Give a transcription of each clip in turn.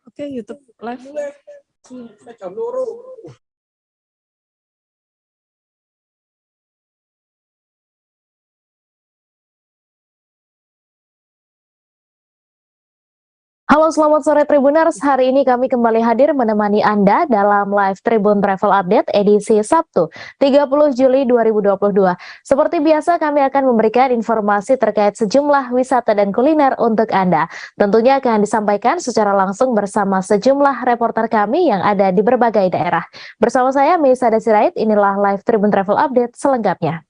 Oke, YouTube live. Halo, selamat sore Tribuners. Hari ini kami kembali hadir menemani Anda dalam live Tribun Travel Update edisi Sabtu, 30 Juli 2022. Seperti biasa, kami akan memberikan informasi terkait sejumlah wisata dan kuliner untuk Anda. Tentunya akan disampaikan secara langsung bersama sejumlah reporter kami yang ada di berbagai daerah. Bersama saya, Meisada Sirait, inilah live Tribun Travel Update selengkapnya.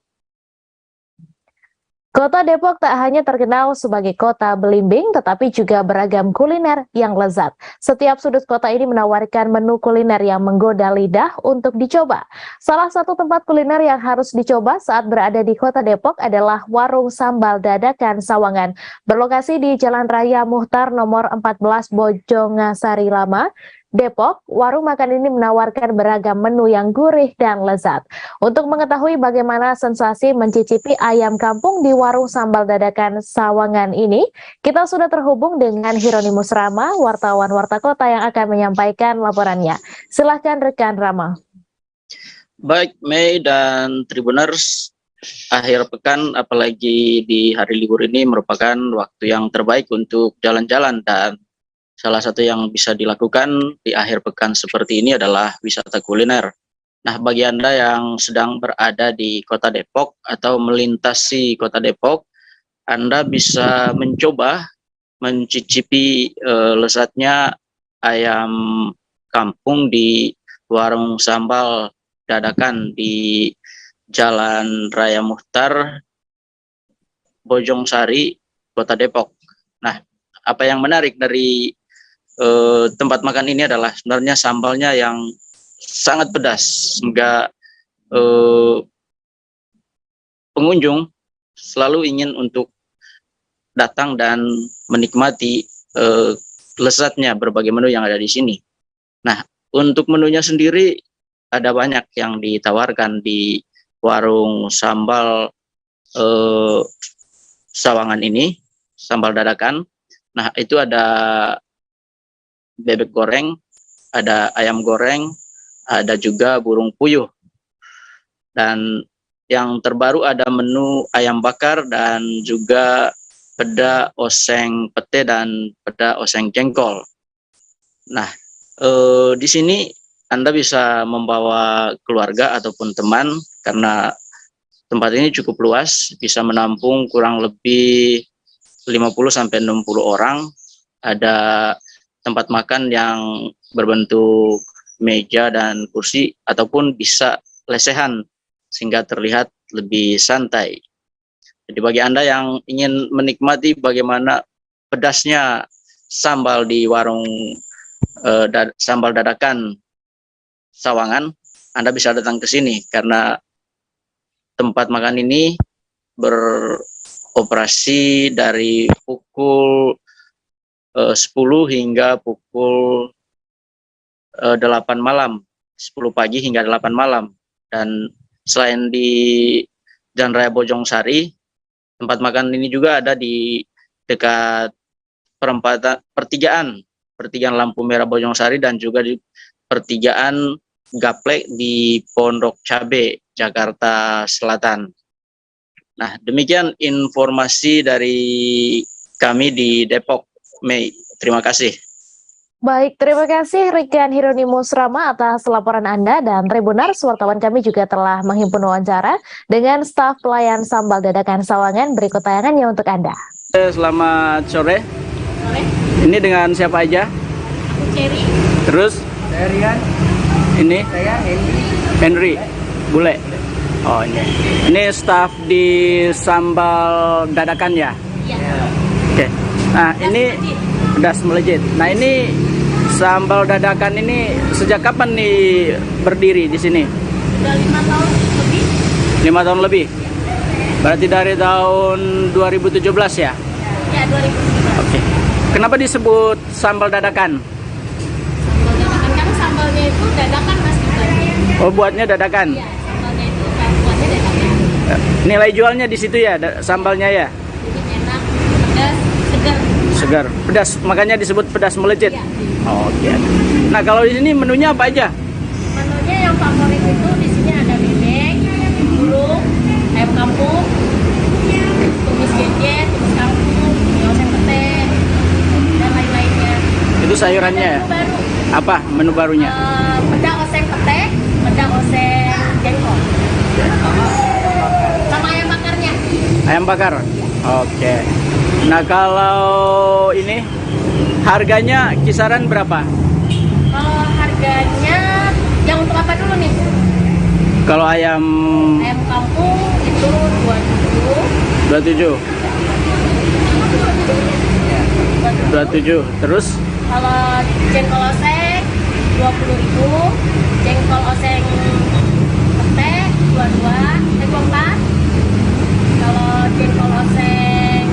Kota Depok tak hanya terkenal sebagai kota belimbing, tetapi juga beragam kuliner yang lezat. Setiap sudut kota ini menawarkan menu kuliner yang menggoda lidah untuk dicoba. Salah satu tempat kuliner yang harus dicoba saat berada di Kota Depok adalah Warung Sambal Dadakan Sawangan. Berlokasi di Jalan Raya Muhtar nomor 14 Bojongasari Lama, Depok, warung makan ini menawarkan beragam menu yang gurih dan lezat. Untuk mengetahui bagaimana sensasi mencicipi ayam kampung di warung sambal dadakan Sawangan ini, kita sudah terhubung dengan Hieronimus Rama, wartawan Warta Kota yang akan menyampaikan laporannya. Silahkan rekan Rama. Baik, Mei dan Tribuners, akhir pekan apalagi di hari libur ini merupakan waktu yang terbaik untuk jalan-jalan, dan salah satu yang bisa dilakukan di akhir pekan seperti ini adalah wisata kuliner. Nah, bagi Anda yang sedang berada di Kota Depok atau melintasi Kota Depok, Anda bisa mencoba mencicipi lezatnya ayam kampung di warung sambal dadakan di Jalan Raya Muhtar, Bojongsari, Kota Depok. Nah, apa yang menarik dari tempat makan ini adalah sebenarnya sambalnya yang sangat pedas, sehingga pengunjung selalu ingin untuk datang dan menikmati lezatnya berbagai menu yang ada di sini. Nah, untuk menunya sendiri ada banyak yang ditawarkan di warung sambal Sawangan ini, sambal dadakan. Nah, itu ada bebek goreng, ada ayam goreng, ada juga burung puyuh. Dan yang terbaru ada menu ayam bakar dan juga peda oseng pete dan peda oseng jengkol. Nah, di sini Anda bisa membawa keluarga ataupun teman karena tempat ini cukup luas, bisa menampung kurang lebih 50-60 orang. Ada tempat makan yang berbentuk meja dan kursi ataupun bisa lesehan sehingga terlihat lebih santai. Jadi bagi Anda yang ingin menikmati bagaimana pedasnya sambal di warung sambal dadakan Sawangan, Anda bisa datang ke sini karena tempat makan ini beroperasi dari pukul 10 hingga pukul 8 malam, 10 pagi hingga 8 malam. Dan selain di Jalan Raya Bojongsari, tempat makan ini juga ada di dekat pertigaan Lampu Merah Bojongsari dan juga di pertigaan Gaplek di Pondok Cabe, Jakarta Selatan. Nah, demikian informasi dari kami di Depok, Mei. Terima kasih. Baik, terima kasih rekan Hieronimus Rama atas laporan Anda, dan Tribuners, wartawan kami juga telah menghimpun wawancara dengan staf pelayan sambal dadakan Sawangan. Berikut tayangannya untuk Anda. Selamat sore. Sore. Ini dengan siapa aja? Aku Cherry. Terus? Saya Rian. Ini? Saya Henry. Bule. Oh, ini. Ini staf di sambal dadakan ya? Iya. Oke. Nah, ini pedas melejit. Nah, ini sambal dadakan ini sejak kapan nih berdiri di sini? Udah 5 tahun lebih. 5 tahun lebih. Berarti dari tahun 2017 ya? Ya, 2017. Oke. Kenapa disebut sambal dadakan? Sambal dadakan karena sambalnya itu dadakan Mas dibuat. Oh, buatnya dadakan. Iya, sambalnya itu buatnya dadakan. Nilai jualnya di situ ya, sambalnya ya? Jadi enak, pedas, segar. segar, pedas, makanya disebut pedas melejit. Iya. Oke. Nah, kalau di sini menunya apa aja? Menunya yang favorit itu di sini ada bebek, burung, ayam kampung, tumis jejet, tumis kangkung, oseng pete, dan lain-lainnya. Itu sayurannya ya? Ada menu baru, Apa menu barunya? peda oseng pete, peda oseng jengkol, sama ayam bakarnya. Ayam bakar. Oke. Nah, kalau ini harganya kisaran berapa? Kalau harganya, yang untuk apa dulu nih? Kalau ayam Ayam kampung itu 27. 27. Terus Kalau jengkol oseng 20.000, jengkol oseng pete 24. Kalau jengkol oseng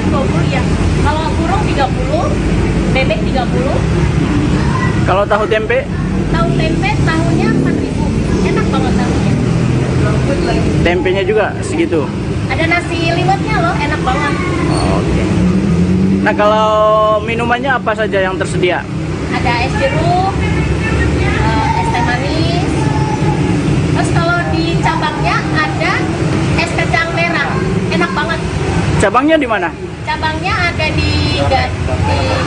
20 ya. Kalau burung 30, bebek 30. kalau tahu tempe Tahu tempe tahunya 4.000. Enak banget tahunya. tempenya juga segitu. Ada nasi liwetnya loh, enak banget. Oke. Nah, kalau minumannya apa saja yang tersedia? Ada es jeruk, es teh manis. Terus kalau di cabangnya ada es kacang merah, enak banget. Cabangnya di mana? Cabangnya ada di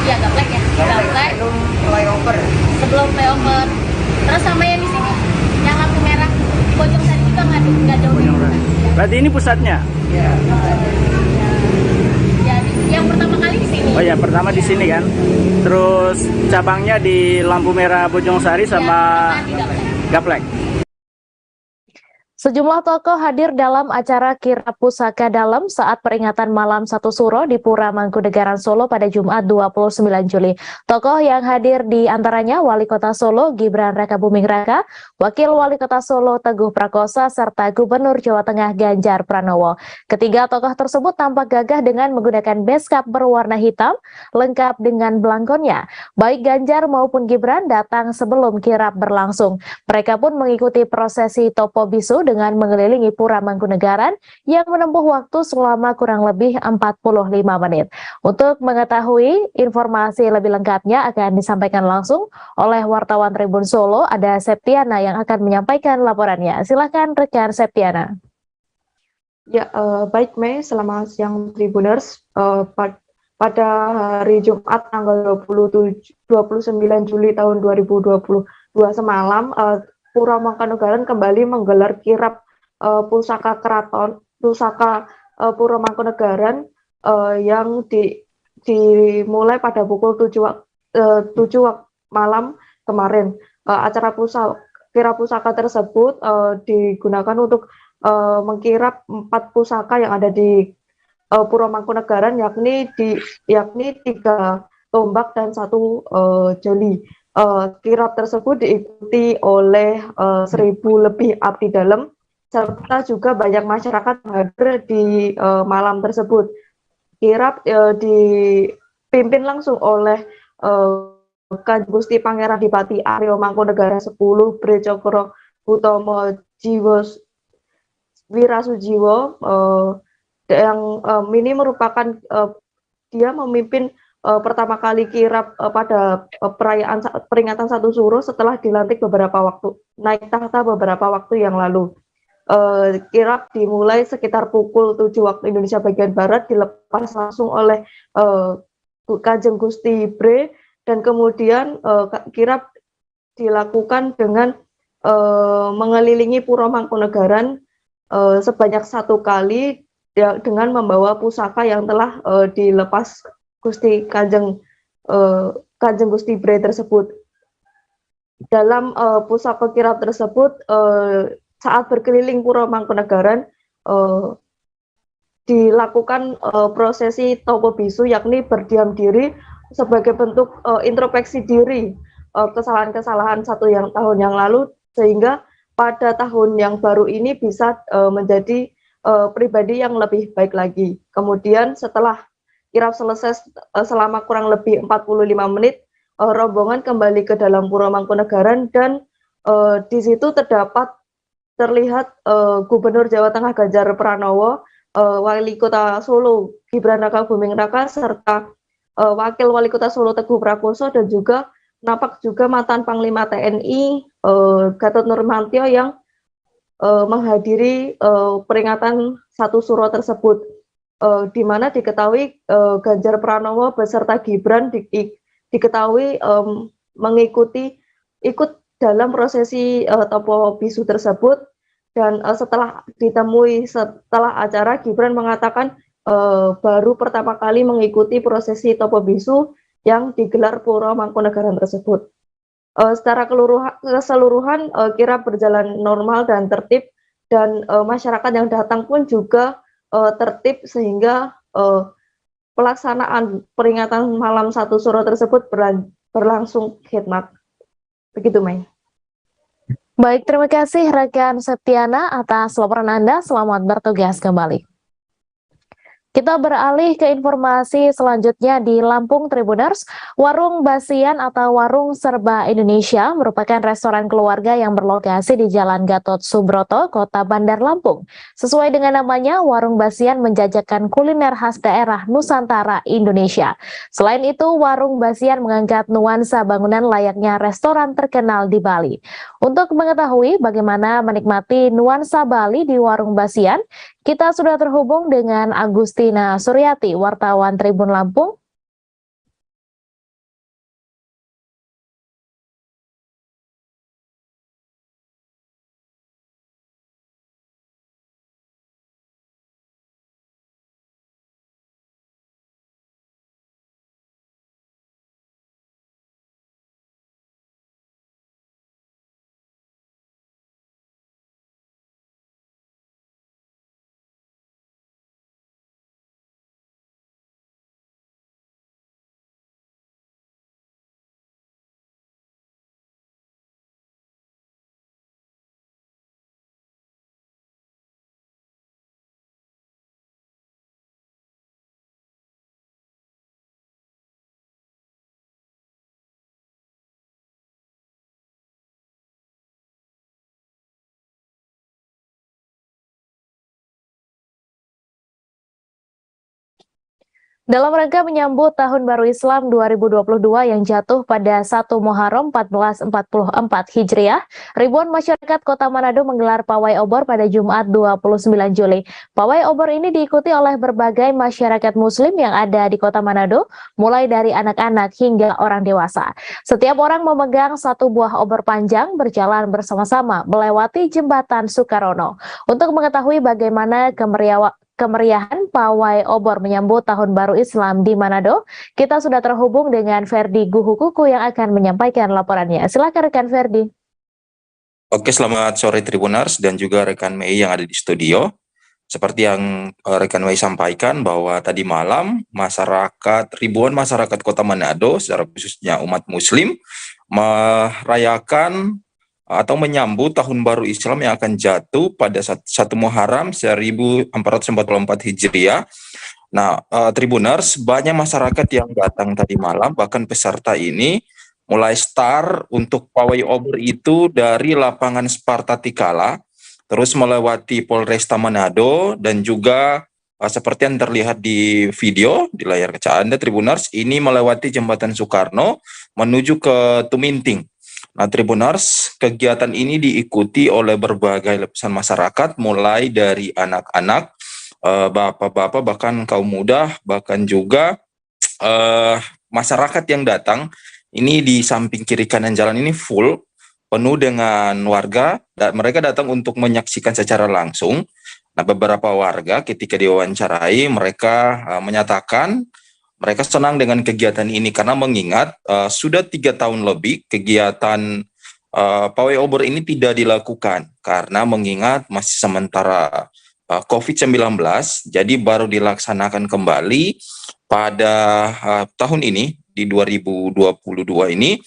Gaplek ya, Gaplek. Sebelum flyover. Terus sama yang di sini, yang lampu merah, di Bojongsari juga nggak jauh. Berarti ini pusatnya? Jadi yang pertama kali di sini. Oh ya, pertama di sini kan. Terus cabangnya di lampu merah Bojongsari sama Yang di Gaplek. Gaplek. Sejumlah tokoh hadir dalam acara Kirap Pusaka Dalem saat peringatan Malam Satu Suro di Pura Mangkunegaran Solo pada Jumat 29 Juli. Tokoh yang hadir di antaranya Wali Kota Solo Gibran Rakabuming Raka, Wakil Wali Kota Solo Teguh Prakosa, serta Gubernur Jawa Tengah Ganjar Pranowo. Ketiga tokoh tersebut tampak gagah dengan menggunakan beskap berwarna hitam, lengkap dengan belangkonnya. Baik Ganjar maupun Gibran datang sebelum kirap berlangsung. Mereka pun mengikuti prosesi Topo Bisu dengan mengelilingi Pura Mangkunegaran yang menempuh waktu selama kurang lebih 45 menit. Untuk mengetahui informasi lebih lengkapnya akan disampaikan langsung oleh wartawan Tribun Solo, ada Septiana yang akan menyampaikan laporannya. Silakan rekan Septiana. Ya, baik Mei, selamat siang Tribuners. Pada hari Jumat tanggal 29 Juli tahun 2022 semalam, Pura Mangkunegaran kembali menggelar kirap pusaka keraton, pusaka Pura Mangkunegaran yang dimulai pada pukul 7 malam kemarin. Acara kirap pusaka tersebut digunakan untuk mengkirap 4 pusaka yang ada di Pura Mangkunegaran, yakni 3 tombak dan 1 joli. Kirap tersebut diikuti oleh 1.000 lebih abdi dalam serta juga banyak masyarakat hadir di malam tersebut. Kirap dipimpin langsung oleh Kanjeng Gusti Pangeran Adipati Aryo Mangkunegaran 10 Bre Cokro Utomo Jiwo Wirasujiwo, yang ini merupakan dia memimpin pertama kali kirap pada perayaan peringatan Satu Suro setelah dilantik naik tahta beberapa waktu yang lalu. Kirap dimulai sekitar pukul 7 waktu Indonesia bagian Barat, dilepas langsung oleh Kanjeng Gusti Bre, dan kemudian kirap dilakukan dengan mengelilingi Pura Mangkunegaran sebanyak 1 kali dengan membawa pusaka yang telah dilepas Kanjeng Gusti Bre tersebut. Dalam pusaka kirap tersebut, saat berkeliling Pura Mangkunegaran dilakukan prosesi Topo Bisu, yakni berdiam diri sebagai bentuk introspeksi diri kesalahan-kesalahan tahun yang lalu, sehingga pada tahun yang baru ini bisa menjadi pribadi yang lebih baik lagi. Kemudian setelah kirap selesai selama kurang lebih 45 menit, rombongan kembali ke dalam Pura Mangkunegaran, dan di situ terlihat Gubernur Jawa Tengah Ganjar Pranowo Wali Kota Solo Gibran Raka Buming Raka serta Wakil Wali Kota Solo Teguh Prakoso dan juga nampak juga mantan Panglima TNI Gatot Nurmantio yang menghadiri peringatan satu suro tersebut, di mana diketahui Ganjar Pranowo beserta Gibran diketahui ikut dalam prosesi topo bisu tersebut. Dan setelah acara, Gibran mengatakan baru pertama kali mengikuti prosesi topo bisu yang digelar Puro Mangkunegaran tersebut. Secara keseluruhan kira berjalan normal dan tertib, dan masyarakat yang datang pun juga tertib, sehingga pelaksanaan peringatan malam satu suro tersebut berlangsung khidmat. Begitu, Mai. Baik, terima kasih rekan Septiana atas laporan Anda. Selamat bertugas kembali. Kita beralih ke informasi selanjutnya di Lampung Tribuners. Warung Basian atau Warung Serba Indonesia merupakan restoran keluarga yang berlokasi di Jalan Gatot Subroto, Kota Bandar Lampung. Sesuai dengan namanya, Warung Basian menjajakan kuliner khas daerah Nusantara Indonesia. Selain itu, Warung Basian mengangkat nuansa bangunan layaknya restoran terkenal di Bali. Untuk mengetahui bagaimana menikmati nuansa Bali di Warung Basian, kita sudah terhubung dengan Agustina Suryati, wartawan Tribun Lampung. Dalam rangka menyambut Tahun Baru Islam 2022 yang jatuh pada 1 Muharram 1444 Hijriah, ribuan masyarakat Kota Manado menggelar pawai obor pada Jumat 29 Juli. Pawai obor ini diikuti oleh berbagai masyarakat Muslim yang ada di Kota Manado, mulai dari anak-anak hingga orang dewasa. Setiap orang memegang satu buah obor panjang, berjalan bersama-sama melewati jembatan Sukarono. Untuk mengetahui bagaimana kemeriahan pawai obor menyambut Tahun Baru Islam di Manado, kita sudah terhubung dengan Ferdi Guhukuku yang akan menyampaikan laporannya. Silakan rekan Ferdi. Oke, selamat sore Tribuners dan juga rekan Mei yang ada di studio. Seperti yang rekan Mei sampaikan bahwa tadi malam ribuan masyarakat Kota Manado, secara khususnya umat Muslim, merayakan atau menyambut Tahun Baru Islam yang akan jatuh pada 1 Muharram 1444 Hijriah. Nah, Tribuners, banyak masyarakat yang datang tadi malam, bahkan peserta ini mulai start untuk pawai obor itu dari lapangan Sparta Tikala, terus melewati Polresta Manado, dan juga seperti yang terlihat di video di layar kaca Anda, Tribuners, ini melewati Jembatan Soekarno menuju ke Tuminting. Nah, Tribuners, kegiatan ini diikuti oleh berbagai lapisan masyarakat, mulai dari anak-anak, bapak-bapak, bahkan kaum muda, bahkan juga masyarakat yang datang. Ini di samping kiri kanan jalan ini full, penuh dengan warga, dan mereka datang untuk menyaksikan secara langsung. Nah, beberapa warga ketika diwawancarai, mereka menyatakan mereka senang dengan kegiatan ini karena mengingat sudah 3 tahun lebih kegiatan pawai obor ini tidak dilakukan karena mengingat masih sementara COVID-19, jadi baru dilaksanakan kembali pada tahun ini di 2022 ini.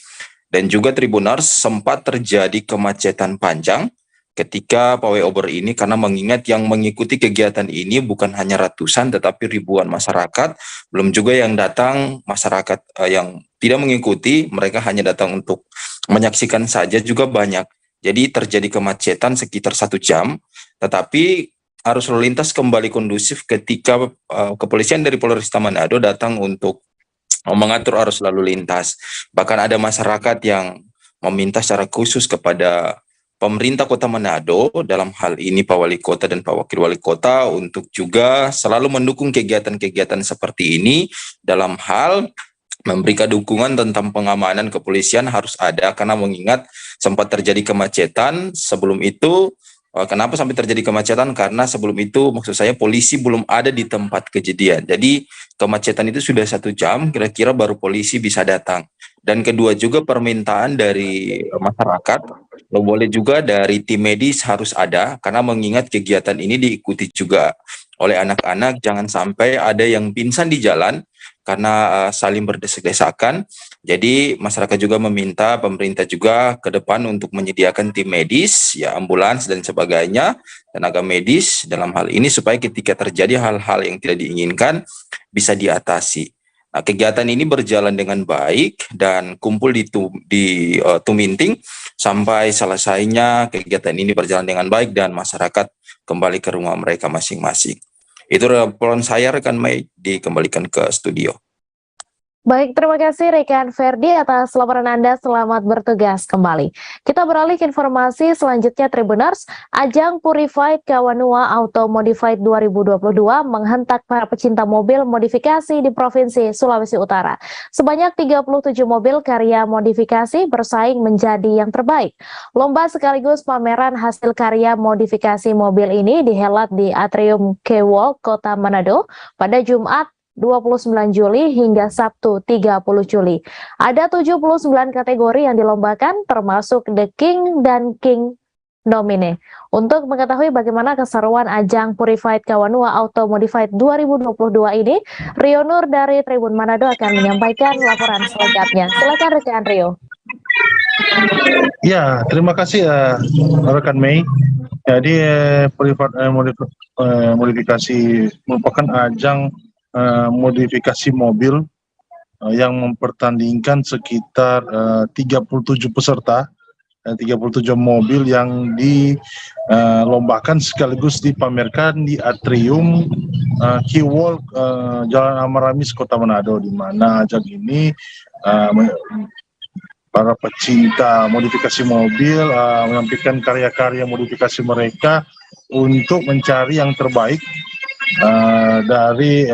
Dan juga Tribuners, sempat terjadi kemacetan panjang ketika pawai obor ini karena mengingat yang mengikuti kegiatan ini bukan hanya ratusan tetapi ribuan masyarakat, belum juga yang datang masyarakat yang tidak mengikuti, mereka hanya datang untuk menyaksikan saja juga banyak. Jadi terjadi kemacetan sekitar 1 jam, tetapi arus lalu lintas kembali kondusif ketika kepolisian dari Polresta Manado datang untuk mengatur arus lalu lintas. Bahkan ada masyarakat yang meminta secara khusus kepada pemerintah Kota Manado, dalam hal ini Pak Wali Kota dan Pak Wakil Wali Kota, untuk juga selalu mendukung kegiatan-kegiatan seperti ini dalam hal memberikan dukungan tentang pengamanan kepolisian harus ada, karena mengingat sempat terjadi kemacetan sebelum itu. Kenapa sampai terjadi kemacetan? Karena sebelum itu maksud saya polisi belum ada di tempat kejadian. Jadi kemacetan itu sudah 1 jam kira-kira baru polisi bisa datang. Dan kedua juga permintaan dari masyarakat, boleh juga dari tim medis harus ada, karena mengingat kegiatan ini diikuti juga oleh anak-anak, jangan sampai ada yang pingsan di jalan karena saling berdesak-desakan. Jadi masyarakat juga meminta pemerintah juga ke depan untuk menyediakan tim medis, ya ambulans dan sebagainya, tenaga medis dalam hal ini supaya ketika terjadi hal-hal yang tidak diinginkan bisa diatasi. Nah, kegiatan ini berjalan dengan baik dan kumpul di Tuminting sampai selesainya kegiatan ini berjalan dengan baik dan masyarakat kembali ke rumah mereka masing-masing. Itu laporan saya, rekan Mei, dikembalikan ke studio. Baik, terima kasih rekan Ferdi atas laporan Anda. Selamat bertugas kembali. Kita beralih ke informasi selanjutnya, Tribuners. Ajang Purified Kawanua Auto Modified 2022 menghentak para pecinta mobil modifikasi di Provinsi Sulawesi Utara. Sebanyak 37 mobil karya modifikasi bersaing menjadi yang terbaik. Lomba sekaligus pameran hasil karya modifikasi mobil ini dihelat di Atrium K-Walk Kota Manado pada Jumat 29 Juli hingga Sabtu 30 Juli. Ada 79 kategori yang dilombakan, termasuk The King dan King Nomine. Untuk mengetahui bagaimana keseruan ajang Purified Kawanua Auto Modified 2022 ini, Rio Nur dari Tribun Manado akan menyampaikan laporan selengkapnya. Silakan rekan Rio. Ya, terima kasih rekan Mei. Jadi Purified modifikasi merupakan ajang modifikasi mobil yang mempertandingkan sekitar 37 peserta, 37 mobil yang dilombakan sekaligus dipamerkan di Atrium K-Walk Jalan Amaramis Kota Manado, di mana ajang ini para pecinta modifikasi mobil menampilkan karya-karya modifikasi mereka untuk mencari yang terbaik dari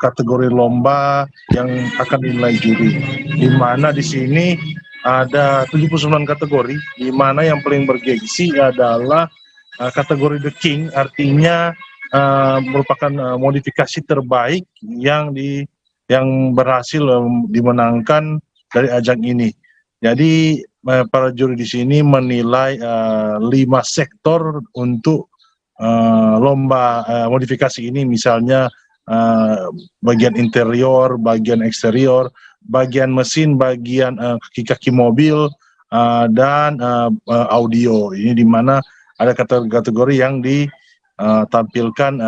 kategori lomba yang akan dinilai juri, di mana di sini ada 79 kategori, di mana yang paling bergengsi adalah kategori The King, artinya merupakan modifikasi terbaik yang berhasil dimenangkan dari ajang ini. Jadi para juri di sini menilai 5 sektor untuk lomba modifikasi ini, misalnya bagian interior, bagian eksterior, bagian mesin, bagian kaki-kaki mobil, dan audio. Ini di mana ada kategori yang ditampilkan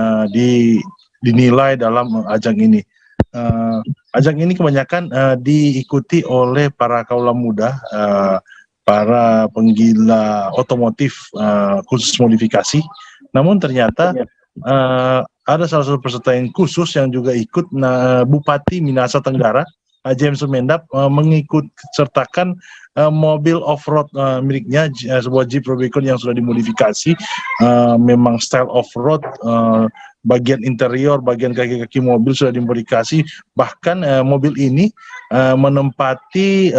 dinilai dalam ajang ini. Ajang ini kebanyakan diikuti oleh para kaula muda, para penggila otomotif khusus modifikasi. Namun ternyata ada salah satu peserta yang khusus yang juga ikut, Bupati Minahasa Tenggara, James Sumendap, mengikut sertakan mobil off-road miliknya, sebuah Jeep Rubicon yang sudah dimodifikasi, memang style off-road, bagian interior, bagian kaki-kaki mobil sudah dimodifikasi, bahkan mobil ini menempati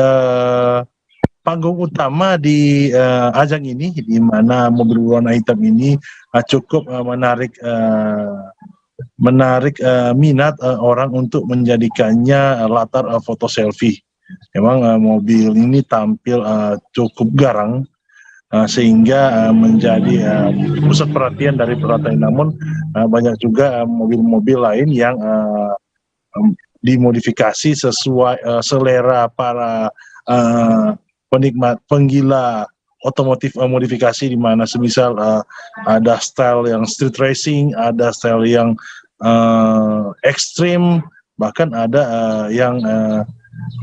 panggung utama di ajang ini, di mana mobil berwarna hitam ini cukup menarik minat orang untuk menjadikannya latar foto selfie. Memang mobil ini tampil cukup garang, sehingga menjadi pusat perhatian dari perhatian. Namun banyak juga mobil-mobil lain yang dimodifikasi sesuai selera para penikmat, penggila otomotif modifikasi, di mana semisal ada style yang street racing, ada style yang ekstrim, bahkan ada yang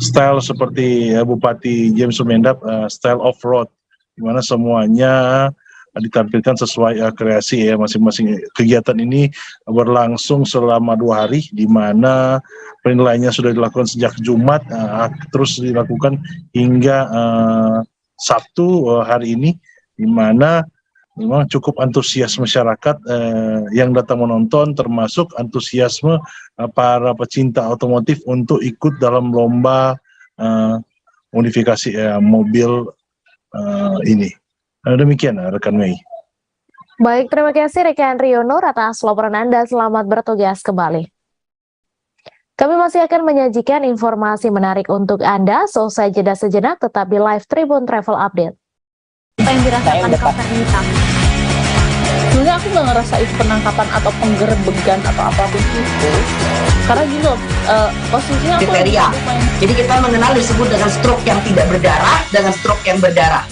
style seperti Bupati James Sumendap, style off-road, di mana semuanya ditampilkan sesuai kreasi ya masing-masing. Kegiatan ini berlangsung selama 2 hari, di mana penilaiannya sudah dilakukan sejak Jumat, terus dilakukan hingga Sabtu hari ini, di mana memang cukup antusias masyarakat yang datang menonton, termasuk antusiasme para pecinta otomotif untuk ikut dalam lomba modifikasi mobil ini. Demikian rekan Mei. Baik, terima kasih rekan Riono atas laporan Anda. Selamat bertugas kembali. Kami masih akan menyajikan informasi menarik untuk Anda. Selesai jeda sejenak, tetap di live Tribun Travel Update. Apa yang dirasakan Kapten Hitam? Sebenarnya aku nggak ngerasain penangkapan atau penggerbegan atau apapun itu. Karena gini loh, posisinya aku kriteria. Jadi kita mengenal disebut dengan stroke yang tidak berdarah dengan stroke yang berdarah.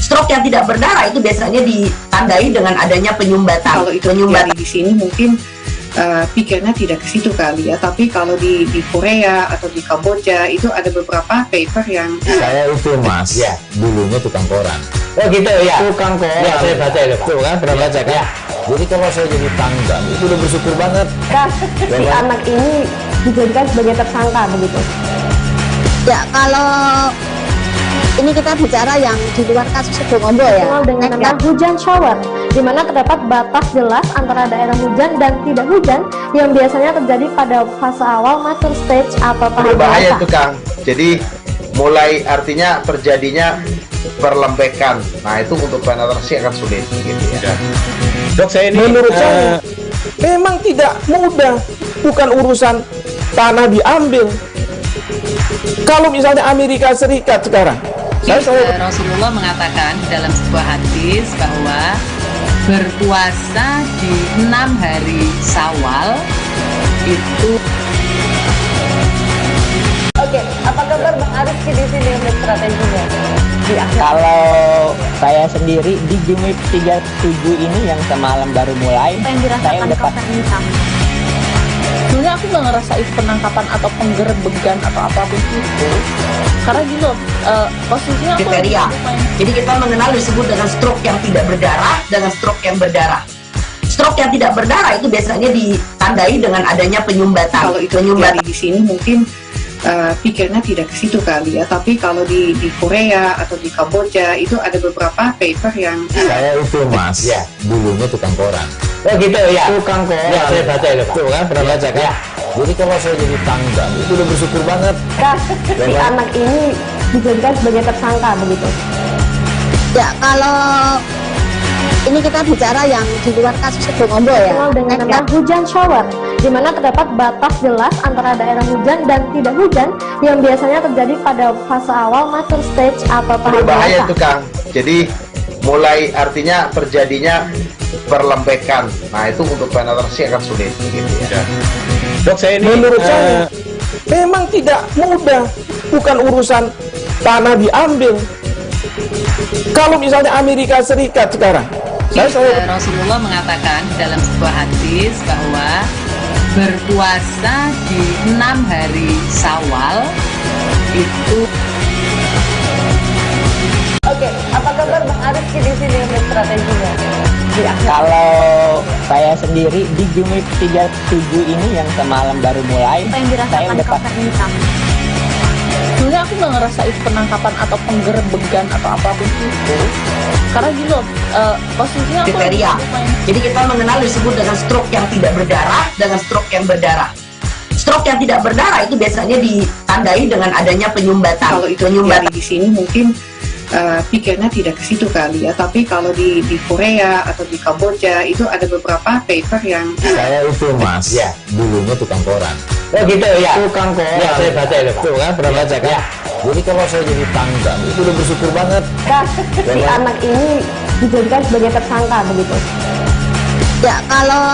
Stroke yang tidak berdarah itu biasanya ditandai dengan adanya penyumbatan. Kalau itu terjadi di sini mungkin pikirnya tidak ke situ kali ya, tapi kalau di Korea atau di Kamboja itu ada beberapa paper yang saya itu mas, ya dulunya tukang koran. Oh gitu ya, tukang koran. Ya saya baca ya Pak. Tuh kan pernah baca kan? Ya. Jadi kalau saya jadi tanggang itu udah bersyukur banget. Si anak ini dijadikan sebagai tersangka begitu. Ya kalau ini kita bicara yang di luar kasus Sidoarjo ya. Dengan nama hujan shower, di mana terdapat batas jelas antara daerah hujan dan tidak hujan yang biasanya terjadi pada fase awal master stage atau tahap berbahaya itu Kang. Jadi mulai artinya terjadinya perlembekan. Nah itu untuk penetrasi akan sulit gitu ya. Dok, saya ini menurut saya memang tidak mudah, bukan urusan tanah diambil. Kalau misalnya Amerika Serikat sekarang, Rasulullah mengatakan dalam sebuah hadis bahwa berpuasa di 6 hari Syawal itu. Oke, apa kabar Bang Arif di sini untuk strateginya? Kalau saya sendiri di game 37 ini yang semalam baru mulai, apa yang dirasakan Kapten Hitam? Sebenarnya aku nggak ngerasain penangkapan atau penggerbegan atau apapun itu. Karena gini loh, posisinya aku kriteria. Jadi kita mengenal disebut dengan stroke yang tidak berdarah dengan stroke yang berdarah. Stroke yang tidak berdarah itu biasanya ditandai dengan adanya penyumbatan. Kalau itu terjadi di sini mungkin pikirnya tidak ke situ kali ya, tapi kalau di Korea atau di Kamboja itu ada beberapa paper yang saya itu mas, ya dulunya tukang koran. Oh gitu ya, tukang koran. Ya saya baca ya Pak. Tuh kan pernah baca kan? Ya. Jadi kalau saya jadi tanggang itu udah bersyukur banget. Si anak ini dijadikan sebagai tersangka begitu. Ya kalau ini kita bicara yang di luar kasus Sidoarjo ya. Dengan nama hujan shower, di mana terdapat batas jelas antara daerah hujan dan tidak hujan yang biasanya terjadi pada fase awal master stage atau tahap berbahaya itu Kang. Jadi mulai artinya terjadinya perlembekan. Nah itu untuk penetrasi akan sulit gitu ya. Dok, saya ini menurut saya memang tidak mudah, bukan urusan tanah diambil. Kalau misalnya Amerika Serikat sekarang, Rasulullah mengatakan dalam sebuah hadis bahwa berpuasa di 6 hari Syawal itu. Oke, apa kabar Bang Arif di sini untuk strateginya? Kalau saya sendiri di game 37 ini yang semalam baru mulai, apa yang dirasakan Kapten Hitam? Sebenarnya aku nggak ngerasain penangkapan atau penggerbegan atau apapun itu. Karena gini loh, posisinya aku kriteria. Jadi kita mengenal disebut dengan stroke yang tidak berdarah dengan stroke yang berdarah. Stroke yang tidak berdarah itu biasanya ditandai dengan adanya penyumbatan. Kalau itu terjadi di sini mungkin pikirnya tidak ke situ kali ya, tapi kalau di Korea atau di Kamboja itu ada beberapa paper yang saya itu mas, ya dulunya tukang koran. Oh gitu ya, tukang koran. Ya saya baca ya Pak. Tuh kan pernah baca kan? Ya. Jadi kalau saya jadi tanggang itu udah bersyukur banget. Si anak ini dijadikan sebagai tersangka begitu. Ya kalau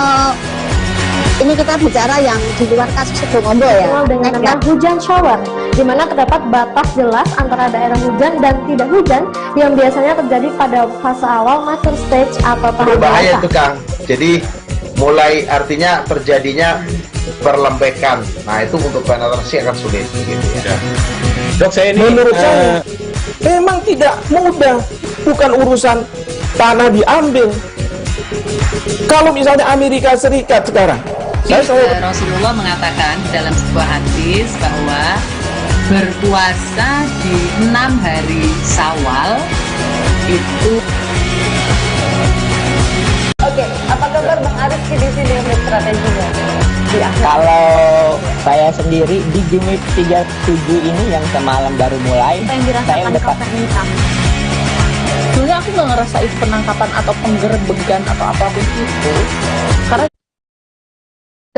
ini kita bicara yang di luar kasus Sidoarjo ya. Dengan nama hujan shower, di mana terdapat batas jelas antara daerah hujan dan tidak hujan yang biasanya terjadi pada fase awal master stage atau tahap berbahaya itu Kang. Jadi mulai artinya terjadinya perlembekan. Nah itu untuk penetrasi akan sulit gitu ya. Dok, saya ini menurut saya memang tidak mudah, bukan urusan tanah diambil. Kalau misalnya Amerika Serikat sekarang, Rasulullah mengatakan dalam sebuah hadis bahwa berpuasa di 6 hari Syawal itu. Oke, apa kabar Bang Arif di sini untuk strateginya? Kalau saya sendiri di Jumit 37 ini yang semalam baru mulai, Apa yang saya dirasakan udah Kapten Hitam? Sebenarnya aku nggak ngerasain penangkapan atau penggerbegan atau apapun itu, karena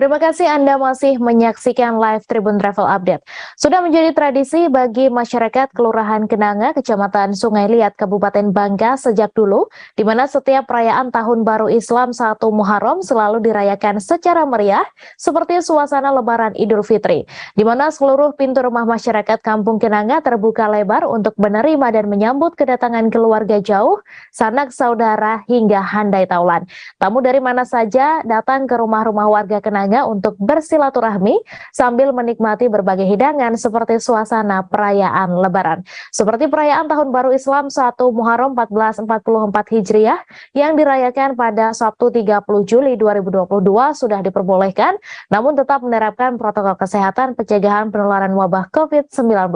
Terima kasih Anda masih menyaksikan live Tribun Travel Update. Sudah menjadi tradisi bagi masyarakat Kelurahan Kenanga, Kecamatan Sungai Liat, Kabupaten Bangka sejak dulu, di mana setiap perayaan Tahun Baru Islam 1 Muharram selalu dirayakan secara meriah, seperti suasana Lebaran Idul Fitri, di mana seluruh pintu rumah masyarakat Kampung Kenanga terbuka lebar untuk menerima dan menyambut kedatangan keluarga jauh, sanak saudara hingga handai taulan. Tamu dari mana saja datang ke rumah-rumah warga Kenanga untuk bersilaturahmi sambil menikmati berbagai hidangan seperti suasana perayaan Lebaran. Seperti perayaan Tahun Baru Islam 1 Muharram 1444 Hijriah yang dirayakan pada Sabtu 30 Juli 2022 sudah diperbolehkan, namun tetap menerapkan protokol kesehatan pencegahan penularan wabah COVID-19.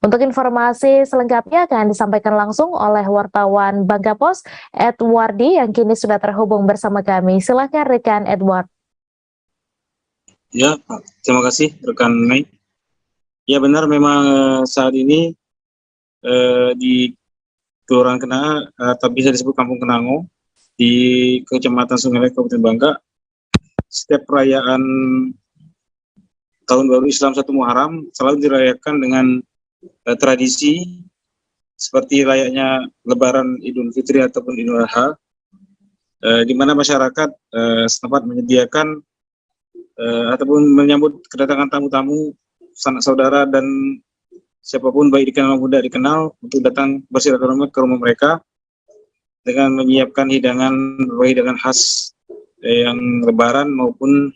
Untuk informasi selengkapnya akan disampaikan langsung oleh wartawan Bangka Pos, Edwardi, yang kini sudah terhubung bersama kami. Silakan rekan Edward. Ya, terima kasih rekan Mei. Ya benar, memang saat ini di Kelurahan Kenanga atau bisa disebut Kampung Kenango di Kecamatan Sungai Liat, Kabupaten Bangka, setiap perayaan Tahun Baru Islam 1 Muharram selalu dirayakan dengan tradisi seperti layaknya Lebaran Idul Fitri ataupun Idul Adha, di mana masyarakat setempat menyediakan ataupun menyambut kedatangan tamu-tamu, sanak saudara dan siapapun baik dikenal maupun tidak dikenal untuk datang bersilaturahmi ke rumah mereka dengan menyiapkan hidangan khas yang Lebaran maupun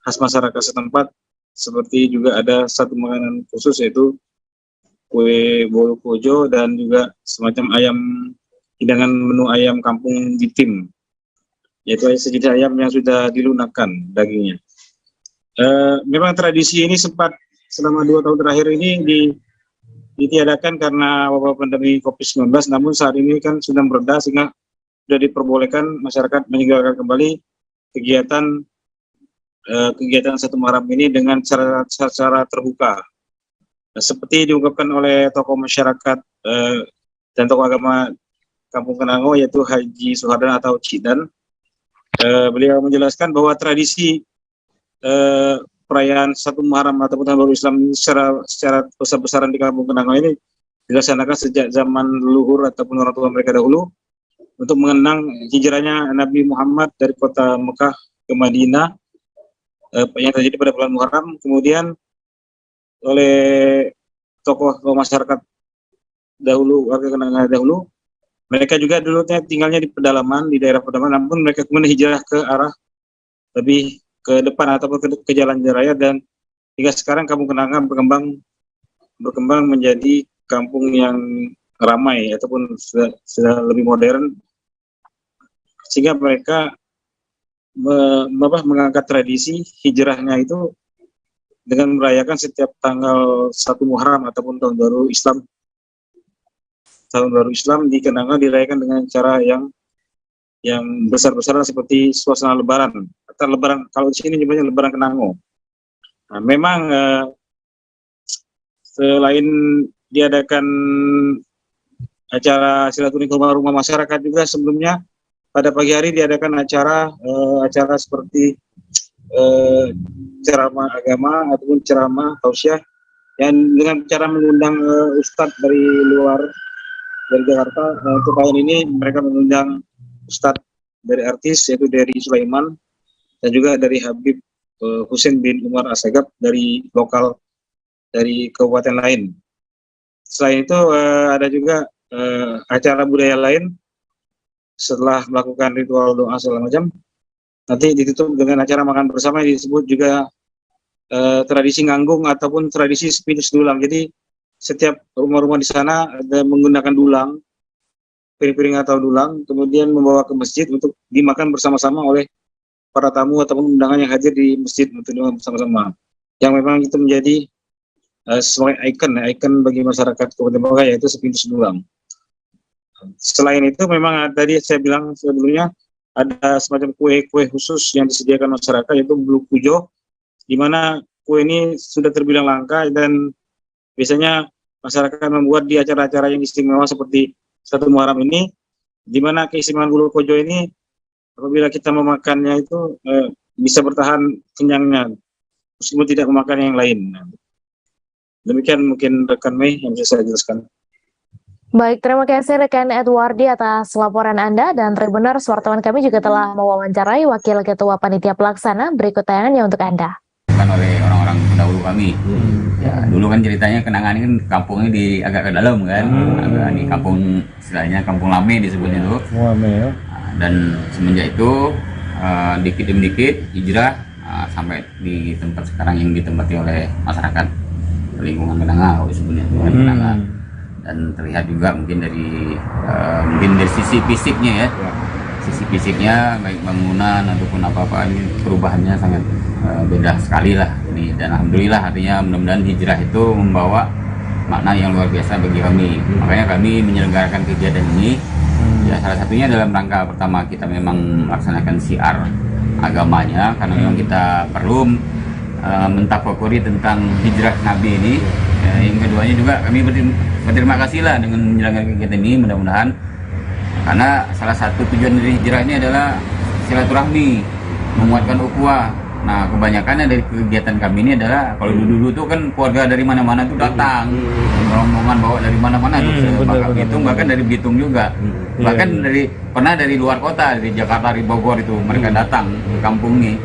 khas masyarakat setempat, seperti juga ada satu makanan khusus yaitu kue bolu kojo dan juga semacam hidangan menu ayam kampung ditim, yaitu sejenis ayam yang sudah dilunakkan dagingnya. Memang tradisi ini sempat selama 2 tahun terakhir ini ditiadakan karena wabah pandemi COVID-19, namun saat ini kan sudah mereda sehingga sudah diperbolehkan masyarakat menyelenggarakan kembali kegiatan 1 Muharram ini dengan secara terbuka. Seperti diungkapkan oleh tokoh masyarakat dan tokoh agama Kampung Kenango, yaitu Haji Suhardan atau Cidan. Beliau menjelaskan bahwa tradisi perayaan 1 Muharram ataupun Tahun Baru Islam secara besar-besaran di Kampung Kenango ini dilaksanakan sejak zaman leluhur ataupun orang tua mereka dahulu untuk mengenang hijrahnya Nabi Muhammad dari kota Mekah ke Madinah yang terjadi pada bulan Muharram. Kemudian oleh tokoh masyarakat dahulu, warga Kenanga dahulu, mereka juga dulu tinggalnya di pedalaman, di daerah pedalaman, namun mereka kemudian hijrah ke arah lebih ke depan ataupun ke jalan raya, dan hingga sekarang Kampung Kenanga berkembang menjadi kampung yang ramai ataupun sudah lebih modern, sehingga mereka mengangkat tradisi hijrahnya itu dengan merayakan setiap tanggal 1 Muharram ataupun Tahun Baru Islam. Tahun Baru Islam di Kenanga dirayakan dengan cara yang besar-besaran seperti suasana Lebaran. Atau Lebaran, kalau di sini nyebutnya Lebaran Kenango. Nah, memang selain diadakan acara silaturahmi ke rumah-rumah masyarakat, juga sebelumnya pada pagi hari diadakan acara seperti ceramah agama ataupun ceramah tausiah yang dengan cara mengundang ustadz dari luar, dari Jakarta. Untuk tahun ini mereka mengundang ustadz dari artis, yaitu dari Sulaiman, dan juga dari Habib Husain bin Umar Asegaf dari lokal dari kabupaten lain. Selain itu ada juga acara budaya lain. Setelah melakukan ritual doa segala macam, nanti ditutup dengan acara makan bersama yang disebut juga tradisi nganggung ataupun tradisi sepinus dulang. Jadi setiap rumah-rumah di sana ada menggunakan dulang piring-piring atau dulang, kemudian membawa ke masjid untuk dimakan bersama-sama oleh para tamu ataupun undangan yang hadir di masjid untuk dimakan bersama-sama. Yang memang itu menjadi sebagai ikon bagi masyarakat Kabupaten Bogor, yaitu sepintu sedulang. Selain itu memang tadi saya bilang sebelumnya ada semacam kue-kue khusus yang disediakan masyarakat, yaitu bulu kujo, di mana kue ini sudah terbilang langka dan biasanya masyarakat membuat di acara-acara yang istimewa seperti 1 Muharram ini, di mana keistimewaan bulu kujo ini apabila kita memakannya itu bisa bertahan kenyangnya meskipun tidak memakan yang lain. Demikian mungkin rekan Mei yang bisa saya jelaskan. Baik, terima kasih rekan Edwardi atas laporan Anda, dan Tribuners, wartawan kami juga telah mewawancarai Wakil Ketua Panitia Pelaksana. Berikut tayangannya untuk Anda. Bukan oleh orang-orang pendahulu kami. Ya, dulu kan ceritanya kenangan ini kan kampungnya di agak ke dalam kan, agak di kampung, istilahnya Kampung Lame disebutnya itu. Dan semenjak itu dikit demi dikit hijrah sampai di tempat sekarang yang ditempati oleh masyarakat lingkungan Kenanga, disebutnya Kenanga. Dan terlihat juga mungkin dari sisi fisiknya ya, sisi fisiknya baik bangunan ataupun apa-apa ini perubahannya sangat beda sekali lah ini. Dan alhamdulillah, artinya mudah-mudahan hijrah itu membawa makna yang luar biasa bagi kami. Makanya kami menyelenggarakan kegiatan ini ya, salah satunya dalam rangka pertama kita memang melaksanakan syiar agamanya, karena memang kita perlu mentafakuri tentang hijrah Nabi ini. Yang keduanya juga kami berterima kasih lah dengan menyelenggarakan kegiatan ini, mudah-mudahan karena salah satu tujuan dari hijrah ini adalah silaturahmi, menguatkan ukhuwah. Nah, kebanyakan dari kegiatan kami ini adalah kalau dulu tuh kan keluarga dari mana-mana tuh datang, rombongan bawa dari mana-mana tuh, bahkan dari Bitung juga, bahkan pernah dari luar kota, dari Jakarta, dari Bogor itu mereka datang ke kampung ini.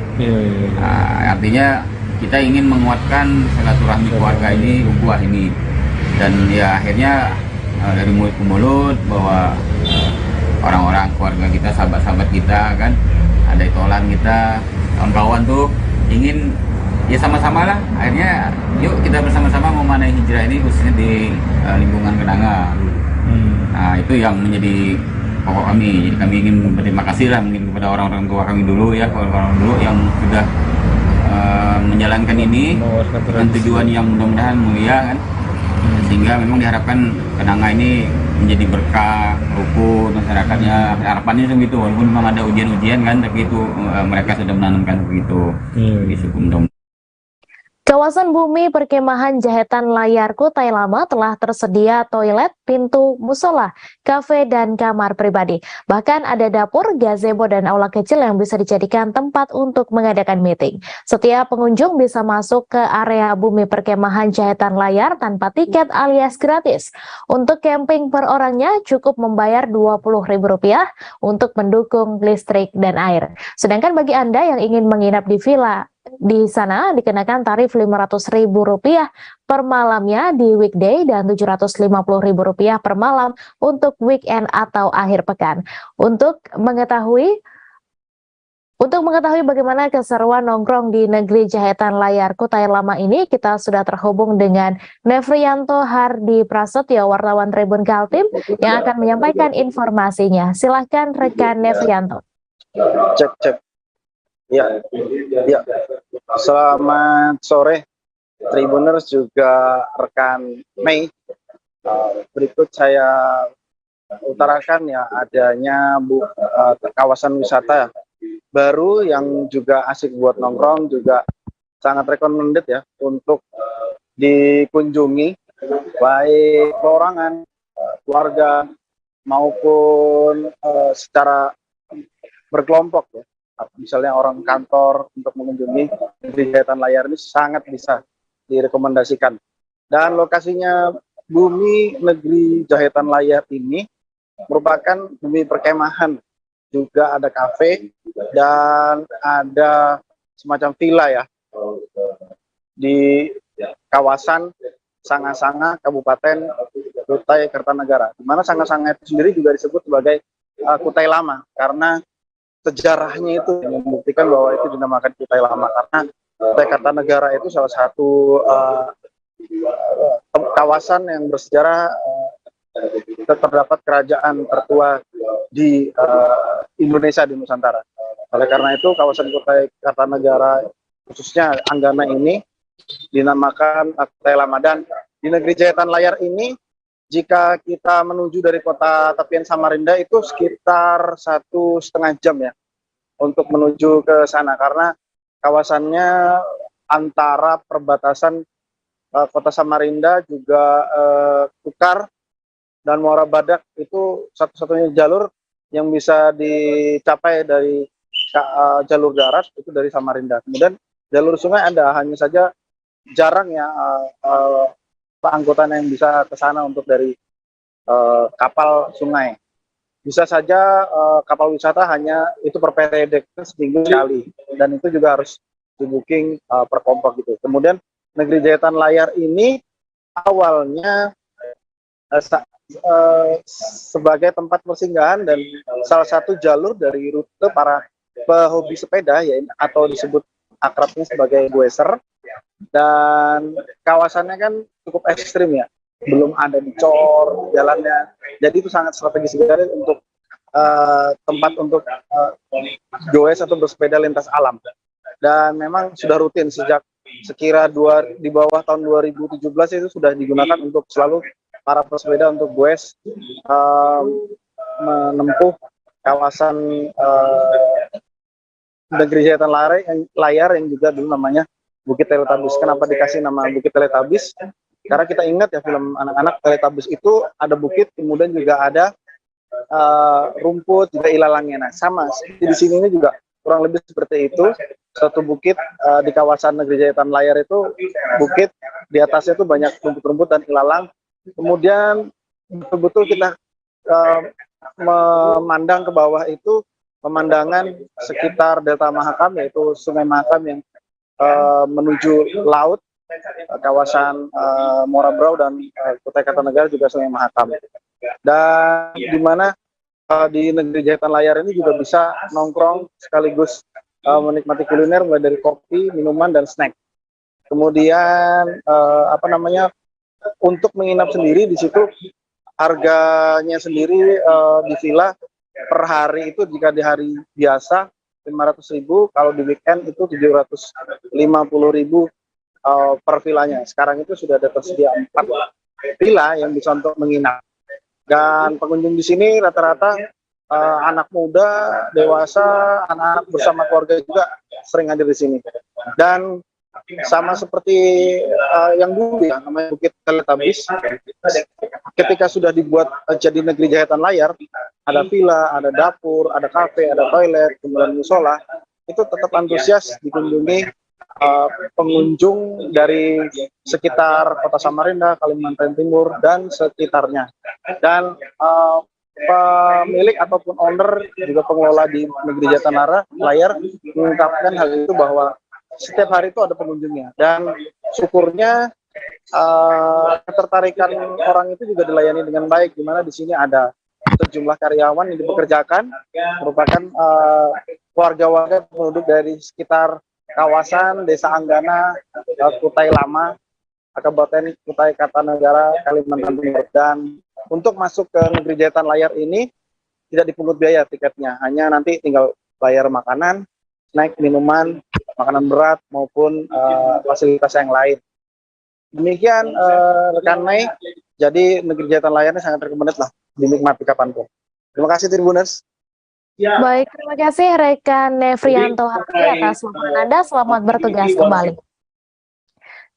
Nah, artinya kita ingin menguatkan silaturahmi keluarga ini, ukhuwah ini, dan ya akhirnya dari mulut ke mulut bahwa orang-orang keluarga kita, sahabat-sahabat kita kan, ada itolan kita, kawan-kawan tuh ingin ya sama-sama lah, akhirnya yuk kita bersama-sama memanai hijrah ini khususnya di lingkungan Kenanga. Nah, itu yang menjadi pokok kami. Jadi kami ingin berterima kasih lah mungkin kepada orang-orang tua kami dulu ya, orang-orang dulu yang sudah menjalankan ini dengan tujuan yang mudah-mudahan mulia kan, sehingga memang diharapkan Kenanga ini menjadi berkah, rukun masyarakatnya. Harapannya seperti itu, walaupun memang ada ujian-ujian kan, tapi itu mereka sudah menanamkan begitu. Kawasan Bumi Perkemahan Jahitan Layar Kutai Lama telah tersedia toilet, pintu, musola, kafe, dan kamar pribadi. Bahkan ada dapur, gazebo, dan aula kecil yang bisa dijadikan tempat untuk mengadakan meeting. Setiap pengunjung bisa masuk ke area Bumi Perkemahan Jahitan Layar tanpa tiket alias gratis. Untuk camping per orangnya cukup membayar Rp20.000 untuk mendukung listrik dan air. Sedangkan bagi Anda yang ingin menginap di villa di sana dikenakan tarif Rp500.000 per malamnya di weekday dan Rp750.000 per malam untuk weekend atau akhir pekan. Untuk mengetahui bagaimana keseruan nongkrong di negeri Jahitan Layar Kutai Lama ini, kita sudah terhubung dengan Nefrianto Hardi Prasetyo, wartawan Tribun Kaltim, yang akan menyampaikan informasinya. Silahkan rekan Nefrianto. Cek. Ya. Selamat sore, Tribuners juga rekan Mei. Berikut saya utarakan ya adanya kawasan wisata baru yang juga asik buat nongkrong, juga sangat recommended ya untuk dikunjungi baik perorangan, keluarga maupun secara berkelompok ya. Misalnya orang kantor untuk mengunjungi negeri Jahitan Layar ini sangat bisa direkomendasikan. Dan lokasinya Bumi Negeri Jahitan Layar ini merupakan bumi perkemahan. Juga ada kafe dan ada semacam villa ya di kawasan Sanga-Sanga, Kabupaten Kutai Kartanegara. Di mana Sanga-Sanga itu sendiri juga disebut sebagai Kutai Lama karena sejarahnya itu membuktikan bahwa itu dinamakan Kutai Lama karena Kutai Kartanegara itu salah satu kawasan yang bersejarah terdapat kerajaan tertua di Indonesia, di Nusantara. Oleh karena itu kawasan Kutai Kartanegara khususnya Anggana ini dinamakan Kutai Lama. Dan di negeri Jayatan Layar ini, jika kita menuju dari kota tepian Samarinda itu sekitar 1,5 jam ya untuk menuju ke sana, karena kawasannya antara perbatasan kota Samarinda juga Kukar dan Muara Badak itu satu-satunya jalur yang bisa dicapai dari jalur darat itu dari Samarinda. Kemudian jalur sungai ada, hanya saja jarang ya angkutan yang bisa ke sana untuk dari kapal sungai. Bisa saja kapal wisata hanya itu per periode seminggu sekali, dan itu juga harus di booking per kelompok gitu. Kemudian negeri Jayatan Layar ini awalnya sebagai tempat persinggahan dan salah satu jalur dari rute para pehobi sepeda ya, atau disebut akrabnya sebagai goeser. Dan kawasannya kan cukup ekstrim ya, belum ada dicor jalannya, jadi itu sangat strategis sekali untuk tempat untuk goes atau bersepeda lintas alam. Dan memang sudah rutin sejak sekira di bawah tahun 2017 itu sudah digunakan untuk selalu para pesepeda untuk goes menempuh kawasan negeri Jayatan Layar yang juga dulu namanya Bukit Teletabis. Kenapa dikasih nama Bukit Teletabis? Karena kita ingat ya film anak-anak, Teletabis itu ada bukit, kemudian juga ada rumput, juga ilalangnya. Nah, sama di sini ini juga kurang lebih seperti itu. Satu bukit di kawasan negeri Jayatan Layar itu bukit, di atasnya itu banyak rumput-rumput dan ilalang. Kemudian betul-betul kita memandang ke bawah itu pemandangan sekitar Delta Mahakam, yaitu Sungai Mahakam yang menuju laut, kawasan Muara Brau dan Kutai Kartanegara juga Sungai Mahakam. Dan di mana di negeri Jayatan Layar ini juga bisa nongkrong sekaligus menikmati kuliner mulai dari kopi, minuman dan snack. Kemudian untuk menginap sendiri di situ harganya sendiri di villa per hari itu jika di hari biasa 500.000, kalau di weekend itu 750.000 per villanya. Sekarang itu sudah ada tersedia 4 villa yang bisa untuk menginap. Dan pengunjung di sini rata-rata anak muda, dewasa, anak-anak bersama keluarga juga sering hadir di sini. Dan sama seperti yang dulu ya, namanya Bukit Teletabis, ketika sudah dibuat jadi negeri Jayatan Layar, ada villa, ada dapur, ada kafe, ada toilet, kemudian musola, itu tetap antusias dikunjungi pengunjung dari sekitar Kota Samarinda, Kalimantan Timur, dan sekitarnya. Dan pemilik ataupun owner juga pengelola di negeri Jayatan Layar mengungkapkan hal itu bahwa setiap hari itu ada pengunjungnya, dan syukurnya ketertarikan orang itu juga dilayani dengan baik, di mana di sini ada sejumlah karyawan yang dipekerjakan merupakan warga-warga penduduk dari sekitar kawasan Desa Anggana, Kutai Lama, Kabupaten Kutai Kartanegara, Kalimantan Timur. Dan untuk masuk ke negeri Jayatan Layar ini tidak dipungut biaya tiketnya, hanya nanti tinggal bayar makanan, snack, minuman, makanan berat maupun fasilitas yang lain. Demikian rekan Mei, jadi negeri Jayatan Layar ini sangat recommended lah, dinikmati kapanpun. Terima kasih Tribuners. Baik, terima kasih rekan Nefrianto Hati atas laporan Anda. Selamat bertugas kembali.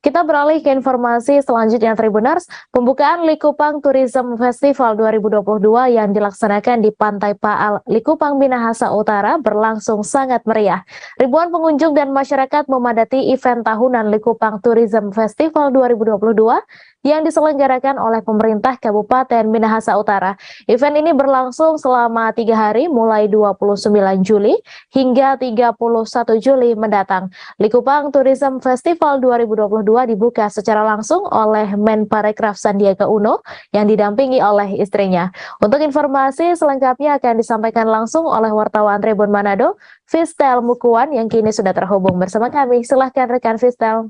Kita beralih ke informasi selanjutnya Tribuners. Pembukaan Likupang Tourism Festival 2022 yang dilaksanakan di Pantai Paal, Likupang, Minahasa Utara berlangsung sangat meriah. Ribuan pengunjung dan masyarakat memadati event tahunan Likupang Tourism Festival 2022 yang diselenggarakan oleh pemerintah Kabupaten Minahasa Utara. Event ini berlangsung selama 3 hari mulai 29 Juli hingga 31 Juli mendatang. Likupang Tourism Festival 2022 dibuka secara langsung oleh Menparekraf Sandiaga Uno yang didampingi oleh istrinya. Untuk informasi selengkapnya akan disampaikan langsung oleh wartawan Tribun Manado, Fistel Mukuan yang kini sudah terhubung bersama kami. Silahkan rekan Fistel.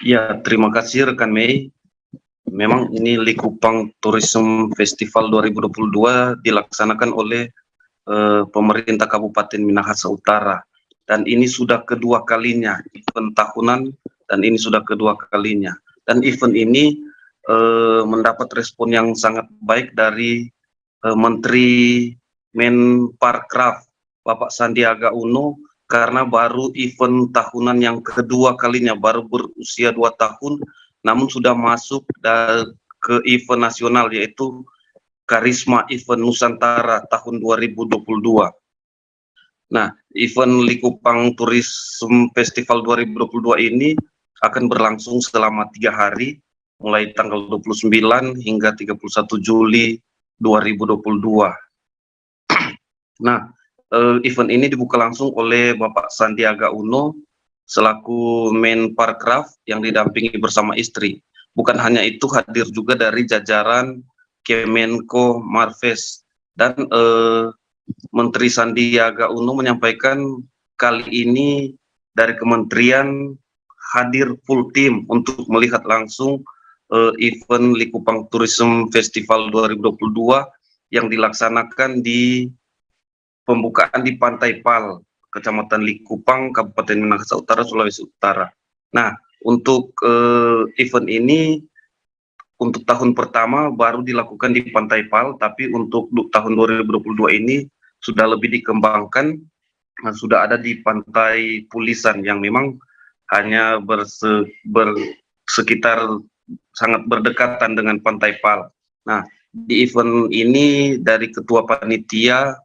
Ya, terima kasih rekan Mei. memang ini Likupang Tourism Festival 2022 dilaksanakan oleh pemerintah Kabupaten Minahasa Utara, dan ini sudah kedua kalinya event tahunan, dan ini sudah kedua kalinya, dan event ini mendapat respon yang sangat baik dari Menteri Menparekraf Bapak Sandiaga Uno, karena baru event tahunan yang kedua kalinya, baru berusia 2 tahun namun sudah masuk ke event nasional, yaitu Karisma Event Nusantara tahun 2022. Nah, event Likupang Tourism Festival 2022 ini akan berlangsung selama 3 hari, mulai tanggal 29 hingga 31 Juli 2022. Nah, event ini dibuka langsung oleh Bapak Sandiaga Uno selaku Menparekraf yang didampingi bersama istri. Bukan hanya itu, hadir juga dari jajaran Kemenko Marves, dan Menteri Sandiaga Uno menyampaikan kali ini dari kementerian hadir full tim untuk melihat langsung event Likupang Tourism Festival 2022 yang dilaksanakan di pembukaan di Pantai Pal, Kecamatan Likupang, Kabupaten Minahasa Utara, Sulawesi Utara. Nah, untuk event ini untuk tahun pertama baru dilakukan di Pantai Pal, tapi untuk tahun 2022 ini sudah lebih dikembangkan, sudah ada di Pantai Pulisan yang memang hanya sekitar sangat berdekatan dengan Pantai Pal. Nah, di event ini dari Ketua Panitia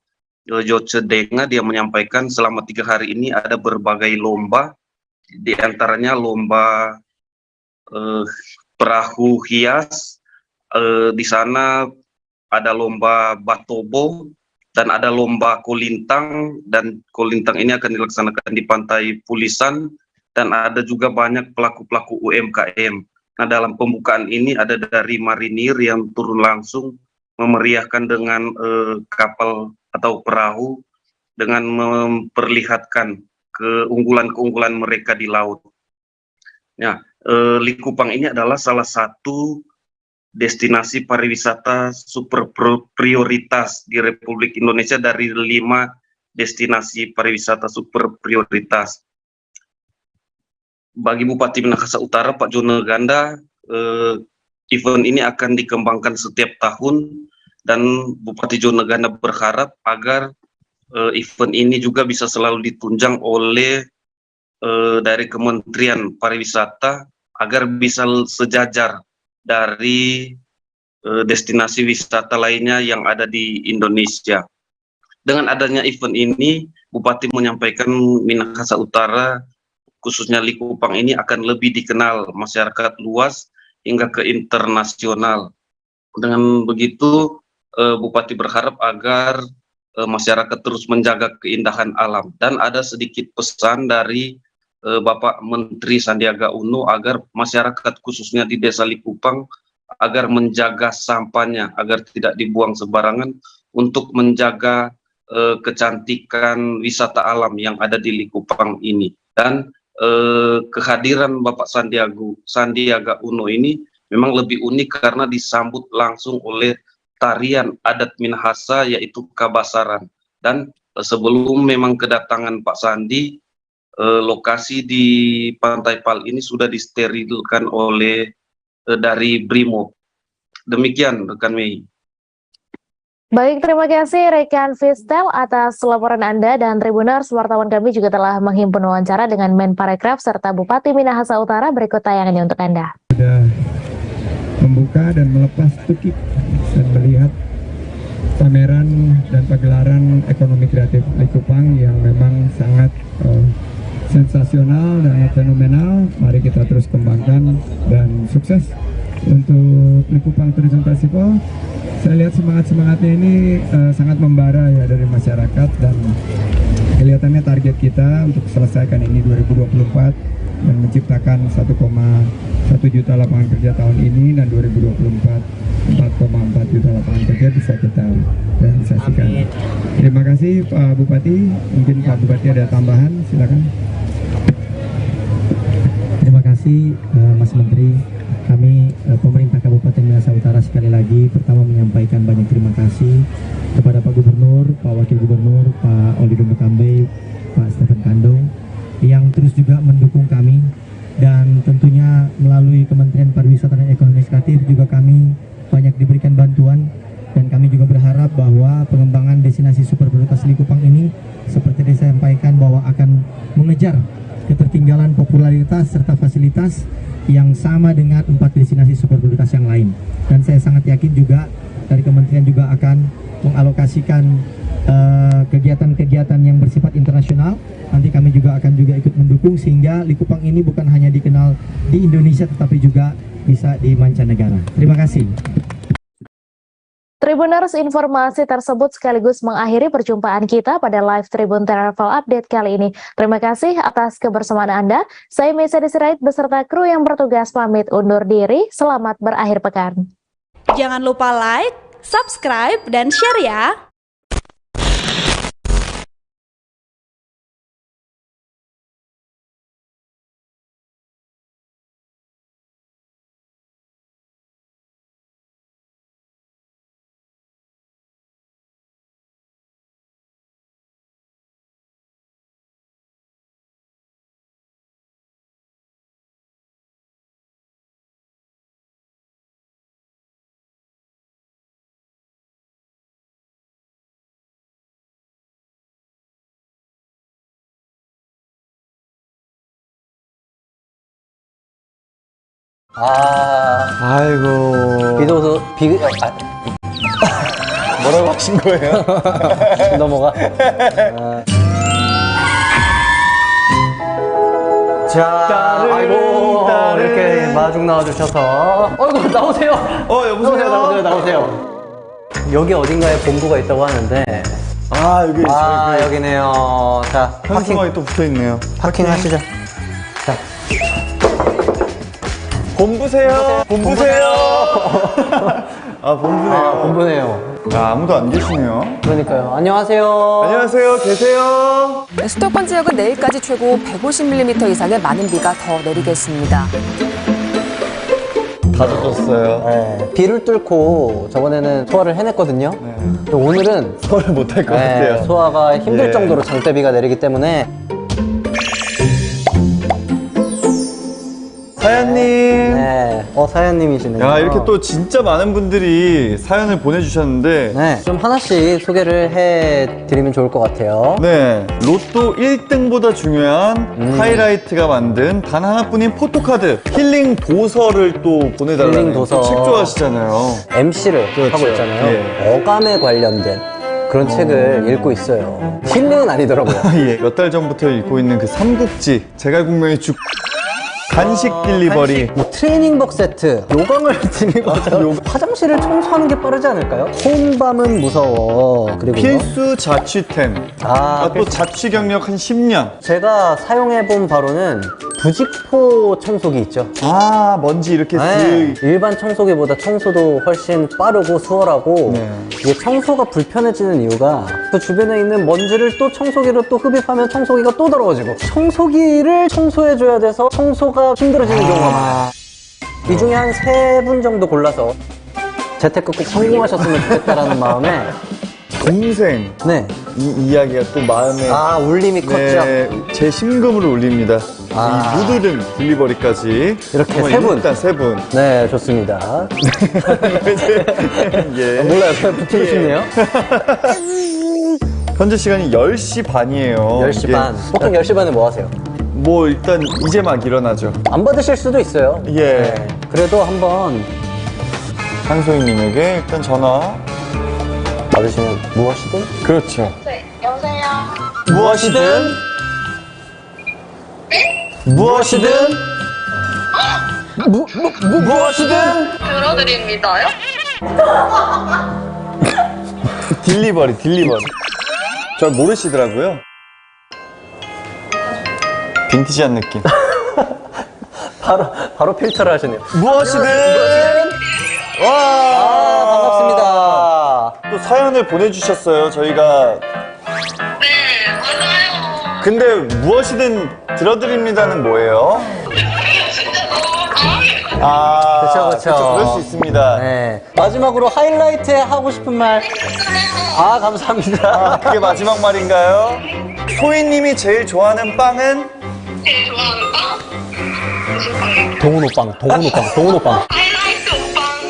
Joce Denga, dia menyampaikan selama 3 hari ini ada berbagai lomba, di antaranya lomba perahu hias, di sana ada lomba batobo dan ada lomba kolintang, dan kolintang ini akan dilaksanakan di Pantai Pulisan, dan ada juga banyak pelaku-pelaku UMKM. Nah, dalam pembukaan ini ada dari marinir yang turun langsung memeriahkan dengan kapal atau perahu dengan memperlihatkan keunggulan-keunggulan mereka di laut. Ya, Likupang ini adalah salah satu destinasi pariwisata super prioritas di Republik Indonesia dari 5 destinasi pariwisata super prioritas. Bagi Bupati Minahasa Utara, Pak Jono Ganda, event ini akan dikembangkan setiap tahun, dan Bupati Jono Ganda berharap agar event ini juga bisa selalu ditunjang oleh dari Kementerian Pariwisata agar bisa sejajar dari destinasi wisata lainnya yang ada di Indonesia. Dengan adanya event ini, Bupati menyampaikan Minahasa Utara, khususnya Likupang ini akan lebih dikenal masyarakat luas hingga ke internasional. Dengan begitu, Bupati berharap agar masyarakat terus menjaga keindahan alam, dan ada sedikit pesan dari Bapak Menteri Sandiaga Uno agar masyarakat khususnya di Desa Likupang agar menjaga sampahnya, agar tidak dibuang sembarangan untuk menjaga kecantikan wisata alam yang ada di Likupang ini. Dan kehadiran Bapak Sandiaga Uno ini memang lebih unik karena disambut langsung oleh tarian adat Minahasa, yaitu Kabasaran. Dan sebelum memang kedatangan Pak Sandi, lokasi di Pantai Pal ini sudah disterilkan oleh dari Brimob. Demikian rekan Mei. Baik, terima kasih rekan Fistel atas laporan Anda, dan Tribuners, wartawan kami juga telah menghimpun wawancara dengan Menparekraf serta Bupati Minahasa Utara. Berikut tayangannya untuk Anda. Sudah membuka dan melepas tukik dan melihat pameran dan pagelaran ekonomi kreatif Likupang yang memang sangat sensasional dan fenomenal. Mari kita terus kembangkan dan sukses untuk Likupang Tourism Festival. Saya lihat semangatnya ini sangat membara ya dari masyarakat, dan kelihatannya target kita untuk selesaikan ini 2024 dan menciptakan 1,1 juta lapangan kerja tahun ini, dan 2024 4,4 juta lapangan kerja bisa kita realisasikan. Terima kasih Pak Bupati. Mungkin Pak Bupati ada tambahan, silakan. Terima kasih Mas Menteri. Kami kami pemerintah Kabupaten Minahasa Utara sekali lagi pertama menyampaikan banyak terima kasih kepada Pak Gubernur, Pak Wakil Gubernur, Pak Oli Dondo Kambe, Pak Stephen Kandung yang terus juga mendukung kami, dan tentunya melalui Kementerian Pariwisata dan Ekonomi Kreatif juga kami banyak diberikan bantuan, dan kami juga berharap bahwa pengembangan destinasi super prioritas Likupang ini seperti disampaikan bahwa akan mengejar ketertinggalan popularitas serta fasilitas yang sama dengan 4 destinasi super prioritas yang lain. Dan saya sangat yakin juga dari kementerian juga akan mengalokasikan kegiatan-kegiatan yang bersifat internasional. Nanti kami juga akan ikut mendukung sehingga Likupang ini bukan hanya dikenal di Indonesia tetapi juga bisa di mancanegara. Terima kasih. Tribuners, informasi tersebut sekaligus mengakhiri perjumpaan kita pada live Tribun Travel Update kali ini. Terima kasih atas kebersamaan Anda. Saya Mercedes Sirait beserta kru yang bertugas pamit undur diri. Selamat berakhir pekan. Jangan lupa like, subscribe, dan share ya. 아이고. 뭐라고 하신 거예요? 넘어가. 자, 아이고, 이렇게 마중 나와주셔서. 어이구, 나오세요. 여보세요? 나오세요. 여기 어딘가에 본부가 있다고 하는데. 아, 여기 있어요. 여기네요. 자, 현수막이 또 붙어 있네요. 파킹 하시죠. 자. 본부세요. 아, 본부네요. 본부네요. 아, 아무도 안 계시네요. 그러니까요. 안녕하세요. 안녕하세요. 계세요. 수도권 지역은 내일까지 최고 150mm 이상의 많은 비가 더 내리겠습니다. 다 젖었어요. 네, 비를 뚫고 저번에는 소화를 해냈거든요. 네. 오늘은 소화를 못할 것 같아요. 소화가 힘들 정도로 장대비가 내리기 때문에. 사연님. 네, 사연님이시네요. 야, 이렇게 또 진짜 많은 분들이 사연을 보내주셨는데. 네, 좀 하나씩 소개를 해드리면 좋을 것 같아요. 네, 로또 1등보다 중요한 하이라이트가 만든 단 하나뿐인 포토카드, 힐링 도서를 또 보내달라는. 힐링 도서. 책 좋아하시잖아요. MC를 하고 있잖아요. 예. 어감에 관련된 그런 책을 읽고 있어요. 힐링은 아니더라고요. 예, 몇 달 전부터 읽고 있는 그 삼국지, 제갈공명의 죽. 간식 딜리버리, 뭐 트레이닝복 세트, 요강을 딜리버리. 화장실을 청소하는 게 빠르지 않을까요? 혼밤은 무서워. 그리고 필수 자취템. 또 자취 경력 한 10년. 제가 사용해본 바로는 부직포 청소기 있죠. 먼지 이렇게 일반 청소기보다 청소도 훨씬 빠르고 수월하고. 이게 청소가 불편해지는 이유가 그 주변에 있는 먼지를 또 청소기로 또 흡입하면 청소기가 또 더러워지고, 청소기를 청소해줘야 돼서 청소가 힘들어지는 경우가 많아요. 이 중에 한 3분 정도 골라서 재테크 꼭 성공하셨으면 좋겠다라는 마음에. 동생. 네. 이 이야기가 또 마음에. 울림이 컸죠. 제 심금을 울립니다. 이 무드등 딜리버리까지. 이렇게 3분. 일단 3분. 네, 좋습니다. 예. 몰라요. 그냥 붙이고 싶네요. 현재 시간이 10시 반이에요. 10시 반. 보통 10시 반에 뭐 하세요? 뭐 일단 이제 막 일어나죠. 안 받으실 수도 있어요. 예. 네. 그래도 한번 한소희님에게 일단 전화 받으시면 무엇이든. 그렇죠. 네, 여보세요. 무엇이든. 네? 무엇이든. 무엇이든. 들어드립니다요? 딜리버리. 저 모르시더라고요. 빈티지한 느낌. 바로 필터를 하시네요. 무엇이든. 반갑습니다. 또 사연을 보내주셨어요. 저희가. 네, 맞아요. 근데 무엇이든 들어드립니다는 뭐예요? 진짜 너무 그쵸. 그럴 수 있습니다. 네. 마지막으로 하이라이트 하고 싶은 말. 감사합니다. 그게 마지막 말인가요? 소희님이 제일 좋아하는 빵은? 동훈오빵.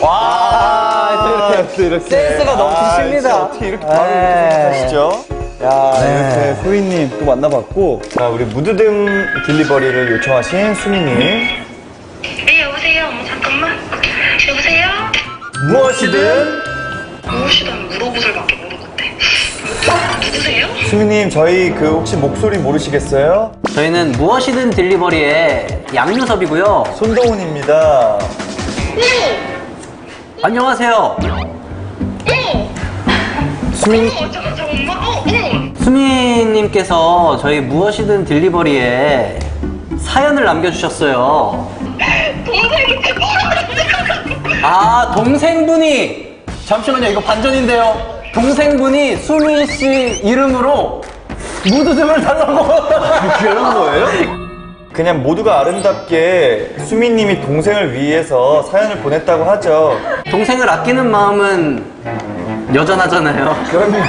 와, 이렇게 센스가 넘치십니다. 어떻게 이렇게 바로 이렇게 생각하시죠? 야, 이렇게 소희님 또 만나봤고, 자, 우리 무드등 딜리버리를 요청하신 수미님. 네, 여보세요. 잠깐만. 여보세요? 무엇이든 물어보들밖에 모르겠대. 누구세요? 수미님, 저희 혹시 목소리 모르시겠어요? 저희는 무엇이든 딜리버리의 양유섭이고요. 손동훈입니다. 안녕하세요. 잠깐만. 수미님께서 저희 무엇이든 딜리버리에 사연을 남겨주셨어요. 동생분이 잠시만요, 이거 반전인데요. 동생분이 수미씨 이름으로 무드등을 달라고. 그런 거예요? 그냥 모두가 아름답게 수미님이 동생을 위해서 사연을 보냈다고 하죠. 동생을 아끼는 마음은 여전하잖아요. 그럼요.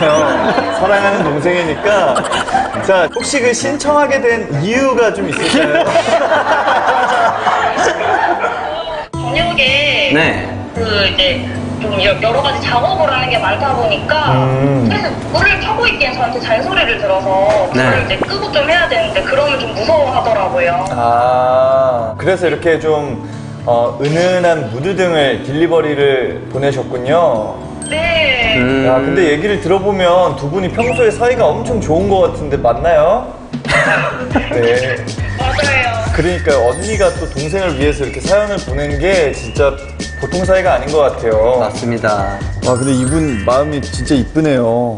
사랑하는 동생이니까. 자, 혹시 신청하게 된 이유가 좀 있을까요? 저녁에 네. 이제 좀 여러 가지 작업을 하는 게 많다 보니까 그래서 물을 켜고 있기엔 저한테 잔소리를 들어서 불을 이제 끄고 좀 해야 되는데 그러면 좀 무서워하더라고요. 그래서 이렇게 좀 은은한 무드등을 딜리버리를 보내셨군요. 네. 야, 근데 얘기를 들어보면 두 분이 평소에 사이가 엄청 좋은 것 같은데 맞나요? 네. 맞아요. 그러니까 언니가 또 동생을 위해서 이렇게 사연을 보낸 게 진짜 보통 사이가 아닌 것 같아요. 맞습니다. 근데 이분 마음이 진짜 이쁘네요.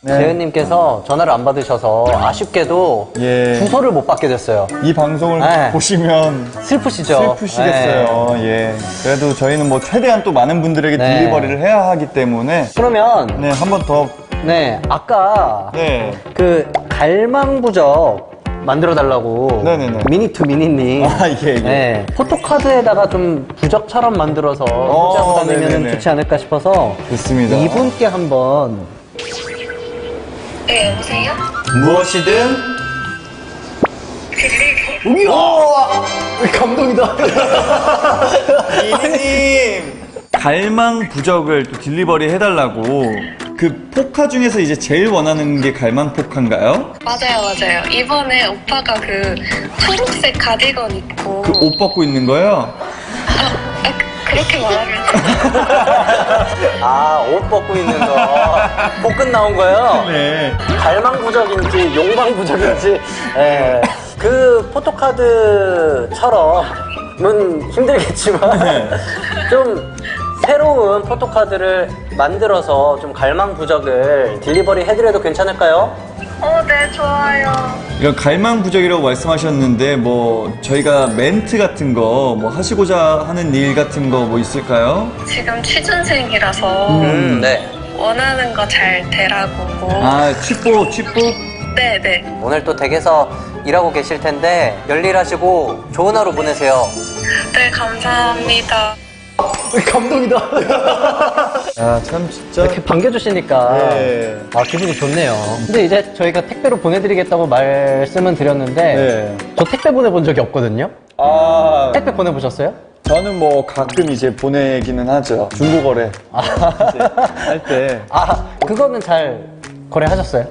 재현님께서 전화를 안 받으셔서 아쉽게도 주소를 못 받게 됐어요. 이 방송을 보시면 슬프시죠? 슬프시겠어요. 예. 그래도 저희는 뭐 최대한 또 많은 분들에게 딜리버리를 해야 하기 때문에. 그러면 한 번 더. 아까 그 갈망부적 만들어 달라고 미니 투 미니님 포토카드에다가 좀 부적처럼 만들어서 소지하고 다니면 좋지 않을까 싶어서 좋습니다. 이분께 한번. 네, 여보세요? 무엇이든 우와! 감동이다. 미니님 갈망 부적을 또 딜리버리 해달라고. 그 포카 중에서 이제 제일 원하는 게 갈망 포카인가요? 맞아요. 이번에 오빠가 그 초록색 가디건 입고 그 옷 벗고 있는 거요? 그렇게 말하면 옷 벗고 있는 거. 복근 나온 거요? 네. 갈망 부적인지 용방 부적인지. 그 포토카드처럼은 힘들겠지만 좀 새로운 포토카드를 만들어서 좀 갈망 부적을 딜리버리 해드려도 괜찮을까요? 네, 좋아요. 이런 갈망 부적이라고 말씀하셨는데 뭐 저희가 멘트 같은 거 뭐 하시고자 하는 일 같은 거 뭐 있을까요? 지금 취준생이라서 원하는 거 잘 되라고. 취뽀? 네. 오늘 또 댁에서 일하고 계실 텐데 열일하시고 좋은 하루 보내세요. 네, 감사합니다. 감동이다. 참 진짜 이렇게 반겨주시니까 기분이 좋네요. 근데 이제 저희가 택배로 보내드리겠다고 말씀은 드렸는데 저 택배 보내본 적이 없거든요. 택배 보내보셨어요? 저는 뭐 가끔 이제 보내기는 하죠. 중고거래 할 때. 그거는 잘 거래하셨어요?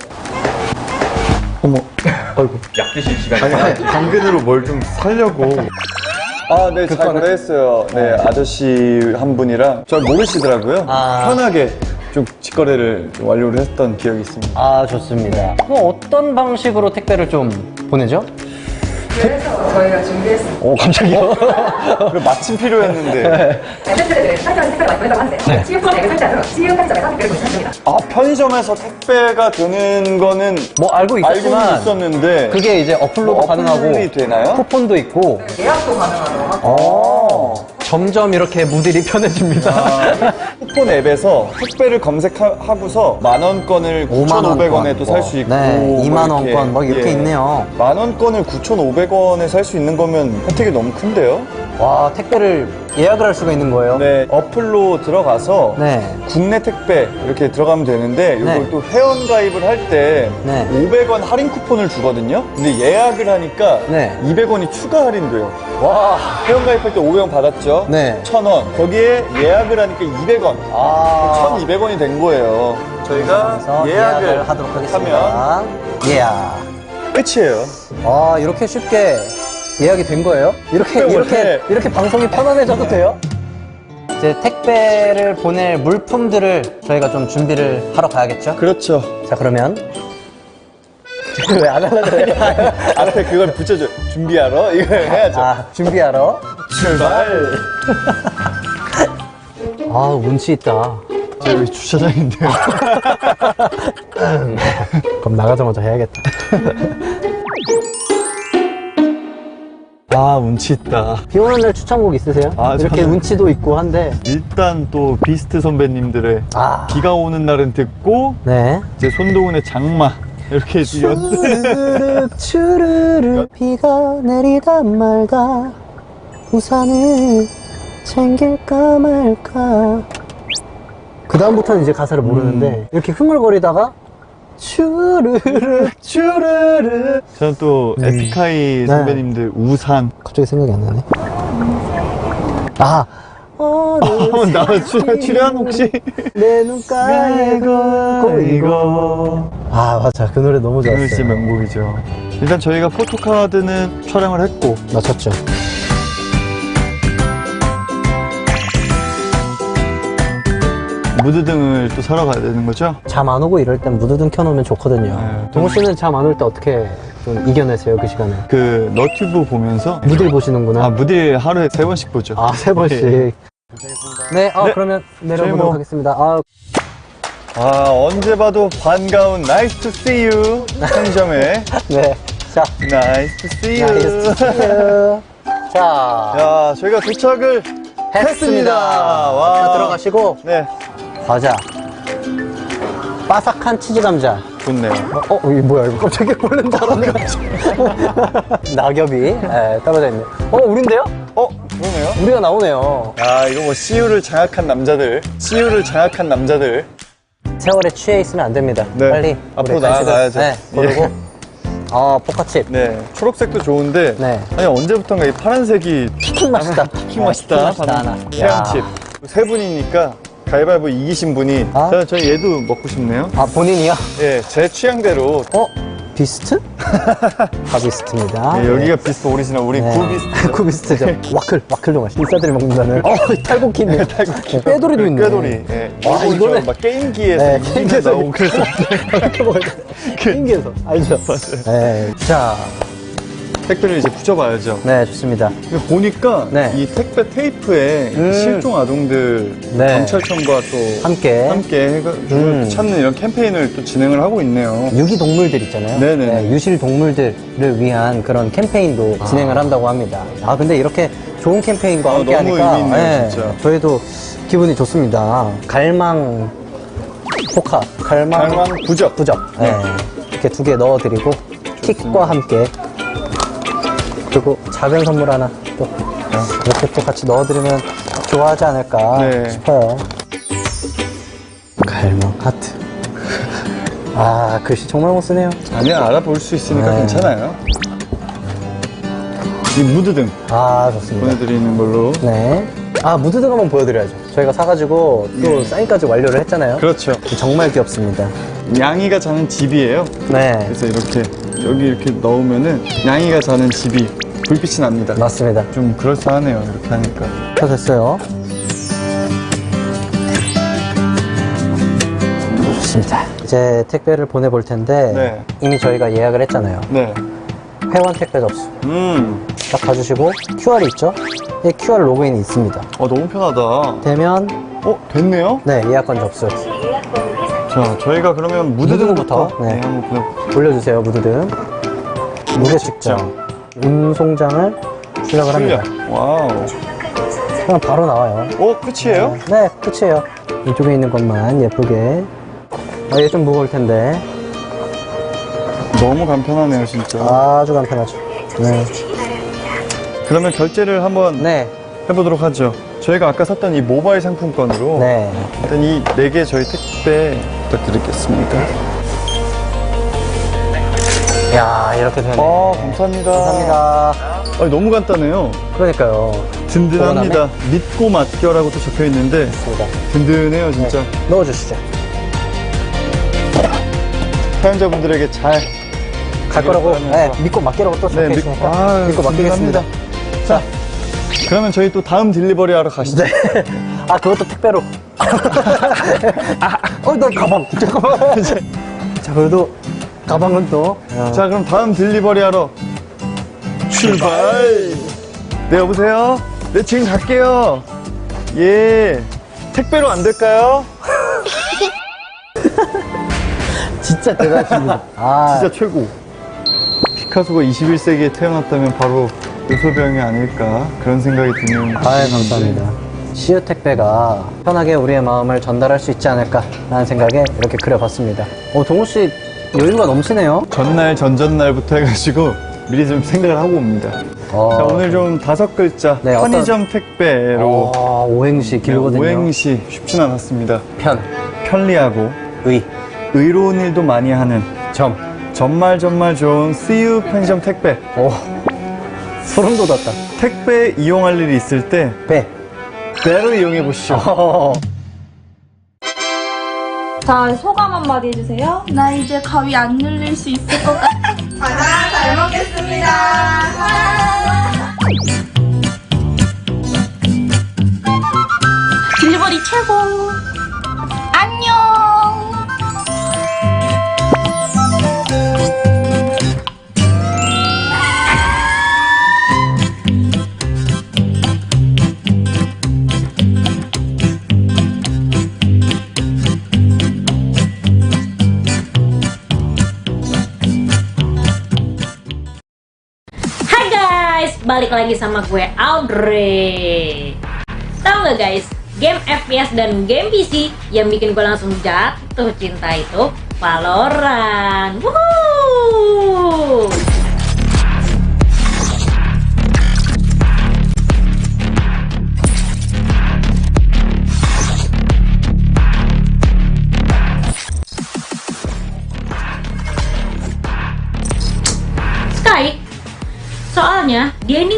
어머, 아이고. 약 드실 시간이 당근으로 뭘 좀 사려고. 네, 잘 거래했어요. 네, 아저씨 한 분이랑 잘 모르시더라고요. 편하게 좀 직거래를 완료를 했던 기억이 있습니다. 좋습니다. 그럼 어떤 방식으로 택배를 좀 보내죠? 그래서 저희가 준비했습니다. 갑자기요? 마침 필요했는데. 팬들에게 설정한 택배를 많이 보낸다고 하는데 지역권에게 설정은 지역 편의점에서 택배를 보내셨습니다. 편의점에서 택배가 되는 거는 뭐 알고 있었지만 있었는데 그게 이제 어플로도 가능하고 되나요? 쿠폰도 있고 예약도 가능하다고 하고 점점 이렇게 무딜이 편해집니다. 쿠폰 앱에서 택배를 검색하고서 만원권을 9,500원에 또 살 수 있고 네, 2만원권 뭐 이렇게 있네요. 만원권을 9,500원에 살 수 있는 거면 혜택이 너무 큰데요? 와, 택배를 예약을 할 수가 있는 거예요? 네, 어플로 들어가서 국내 택배 이렇게 들어가면 되는데 이걸 또 회원 가입을 할 때 500원 할인 쿠폰을 주거든요. 근데 예약을 하니까 200원이 추가 할인돼요. 와, 회원 가입할 때 500원 받았죠? 1,000원. 거기에 예약을 하니까 200원. 1,200원이 된 거예요. 저희가 예약을 하도록 하겠습니다. 예약. 끝이에요. 아, 이렇게 쉽게 예약이 된 거예요? 이렇게 방송이 편안해져도 돼요? 이제 택배를 보낼 물품들을 저희가 좀 준비를 하러 가야겠죠? 그렇죠. 자, 그러면 왜 안 하려고 그래? 앞에 그걸 붙여줘. 준비하러? 이거 해야죠. 준비하러 출발. 아, 운치 있다. 저 여기 주차장인데요. 그럼 나가자마자 해야겠다. 아, 운치 있다. 비 오는 날 추천곡 있으세요? 이렇게 저는 운치도 있고 한데 일단 또 비스트 선배님들의 비가 오는 날은 듣고 이제 손동훈의 장마 이렇게 추르르 비가 내리다 말다 우산을 챙길까 말까. 그 다음부터는 이제 가사를 모르는데 이렇게 흥얼거리다가 추르르 추르르. 저는 또 에픽하이 선배님들 우산. 갑자기 생각이 안 나네. 나 출연 혹시? 내 눈가에 고이고. 맞아, 그 노래 너무 좋았어요. 그 진짜 명곡이죠. 일단 저희가 포토카드는 촬영을 했고 맞췄죠. 무드등을 또 사러 가야 되는 거죠? 잠 안 오고 이럴 땐 무드등 켜놓으면 좋거든요. 동훈 씨는 잠 안 올 때 어떻게 좀 이겨내세요, 그 시간을? 그 너튜브 보면서 무딜 보시는구나. 무딜 하루에 3번씩 보죠. 3번씩. 네, 그러면 내려보도록 하겠습니다. 언제 봐도 반가운 Nice to see you 편의점에. 네, 자, Nice to see you. Nice to see you. 자, 저희가 도착을 했습니다. 와, 들어가시고. 네. 과자. 바삭한 치즈 감자. 좋네요. 이게 뭐야, 이거 갑자기 보는 줄 알았네. 낙엽이 떨어져 있네. 우린데요? 그러네요. 우리가 나오네요. 이거 뭐 CU를 장악한 남자들. 세월에 취해 있으면 안 됩니다. 네. 빨리 앞으로 나아가야죠. 고르고. 초코칩. 네. 초록색도 좋은데. 아니, 언제부턴가 이 파란색이 치킨 맛있다. 치킨 맛있다. 태양칩. 세 분이니까 가위바위보 이기신 분이. 저희 얘도 먹고 싶네요. 본인이요? 예, 제 취향대로. 비스트? 가비스트입니다. 네, 여기가 비스트 오리지널, 우리 구비스트. 구비스트죠. 와클도 맛있어. 인싸들이 먹는다는. 탈곡기 있네. 탈곡기. 꾀돌이도 있네. 꾀돌이. 예. 이거는 막 게임기에서. 게임기에서 나오고 그래서. 이렇게 먹어야 돼. 게임기에서. 알죠? 맞아요. 자. 택배를 이제 붙여봐야죠. 네, 좋습니다. 보니까 이 택배 테이프에 실종 아동들 경찰청과 또 함께 해가지고 찾는 이런 캠페인을 또 진행을 하고 있네요. 유기동물들 있잖아요. 네네. 유실동물들을 위한 그런 캠페인도 진행을 한다고 합니다. 근데 이렇게 좋은 캠페인과 함께 너무 하니까 의미 있네요, 진짜. 저희도 기분이 좋습니다. 갈망 포카, 갈망 부적. 이렇게 2개 넣어드리고 킥과 함께. 그리고 작은 선물 하나 또 이렇게 또 같이 넣어드리면 좋아하지 않을까 싶어요. 갈망 하트. 글씨 정말 못 쓰네요. 아니야, 알아볼 수 있으니까 괜찮아요. 이 무드등. 좋습니다. 보내드리는 걸로. 네. 무드등 한번 보여드려야죠. 저희가 사가지고 또 사인까지 완료를 했잖아요. 그렇죠. 정말 귀엽습니다. 양이가 자는 집이에요. 그래서 이렇게 여기 이렇게 넣으면은 양이가 자는 집이 불빛이 납니다. 맞습니다. 좀 그럴싸하네요, 이렇게 하니까. 다 됐어요. 좋습니다. 이제 택배를 보내볼 텐데 이미 저희가 예약을 했잖아요. 회원 택배 접수. 딱 봐주시고 QR이 있죠? 이 QR 로그인이 있습니다. 너무 편하다. 되면 됐네요? 네, 예약권 접수. 자, 저희가 그러면 무드등부터 한번 올려주세요. 무드등. 무게 측정. 운송장을 출력을 합니다. 와우. 그냥 바로 나와요. 끝이에요? 네, 끝이에요. 이쪽에 있는 것만 예쁘게. 얘 좀 무거울 텐데. 너무 간편하네요, 진짜. 아주 간편하죠. 네. 그러면 결제를 한번 해보도록 하죠. 저희가 아까 샀던 이 모바일 상품권으로 일단 이 4개 저희 택배 부탁드리겠습니다. 야, 이렇게 되네. 감사합니다. 감사합니다. 너무 간단해요. 그러니까요. 든든합니다. 믿고 맡겨라고 또 적혀 있는데 든든해요, 진짜. 넣어주시죠. 사연자분들에게 잘 갈 거라고, 믿고 맡기라고 또 적혀 있으니까 믿고 맡기겠습니다. 자, 그러면 저희 또 다음 딜리버리 하러 가시죠. 그것도 택배로. 너 가방. 잠깐만. 자, 그래도 가방은 또. 자, 그럼 다음 딜리버리 하러 출발. 네, 여보세요? 네, 지금 갈게요. 예. 택배로 안 될까요? 진짜 대단하십니다. 진짜 최고. 피카소가 21세기에 태어났다면 바로 요소병이 아닐까 그런 생각이 드는. 감사합니다. 시읒 택배가 편하게 우리의 마음을 전달할 수 있지 않을까라는 생각에 이렇게 그려봤습니다. 동호 씨 여유가 넘치네요. 전날 전전날부터 해가지고 미리 좀 생각을 하고 옵니다. 자, 오늘 좀 5글자 편의점 택배로. 오행시 길거든요. 오행시 쉽진 않았습니다. 편리하고 의로운 일도 많이 하는 정말 좋은 CU 편의점 택배. 소름 돋았다. 택배 이용할 일이 있을 때 배로 이용해 보시죠. 자, 소감 한마디 해주세요. 나 이제 가위 안 눌릴 수 있을 것 같아. 잘 먹겠습니다. 딜리버리 최고. 안녕. Balik lagi sama gue Audrey. Tahu nggak guys, game FPS dan game PC yang bikin gue langsung jatuh cinta itu Valorant. Woohoo! Sky, soalnya dia ini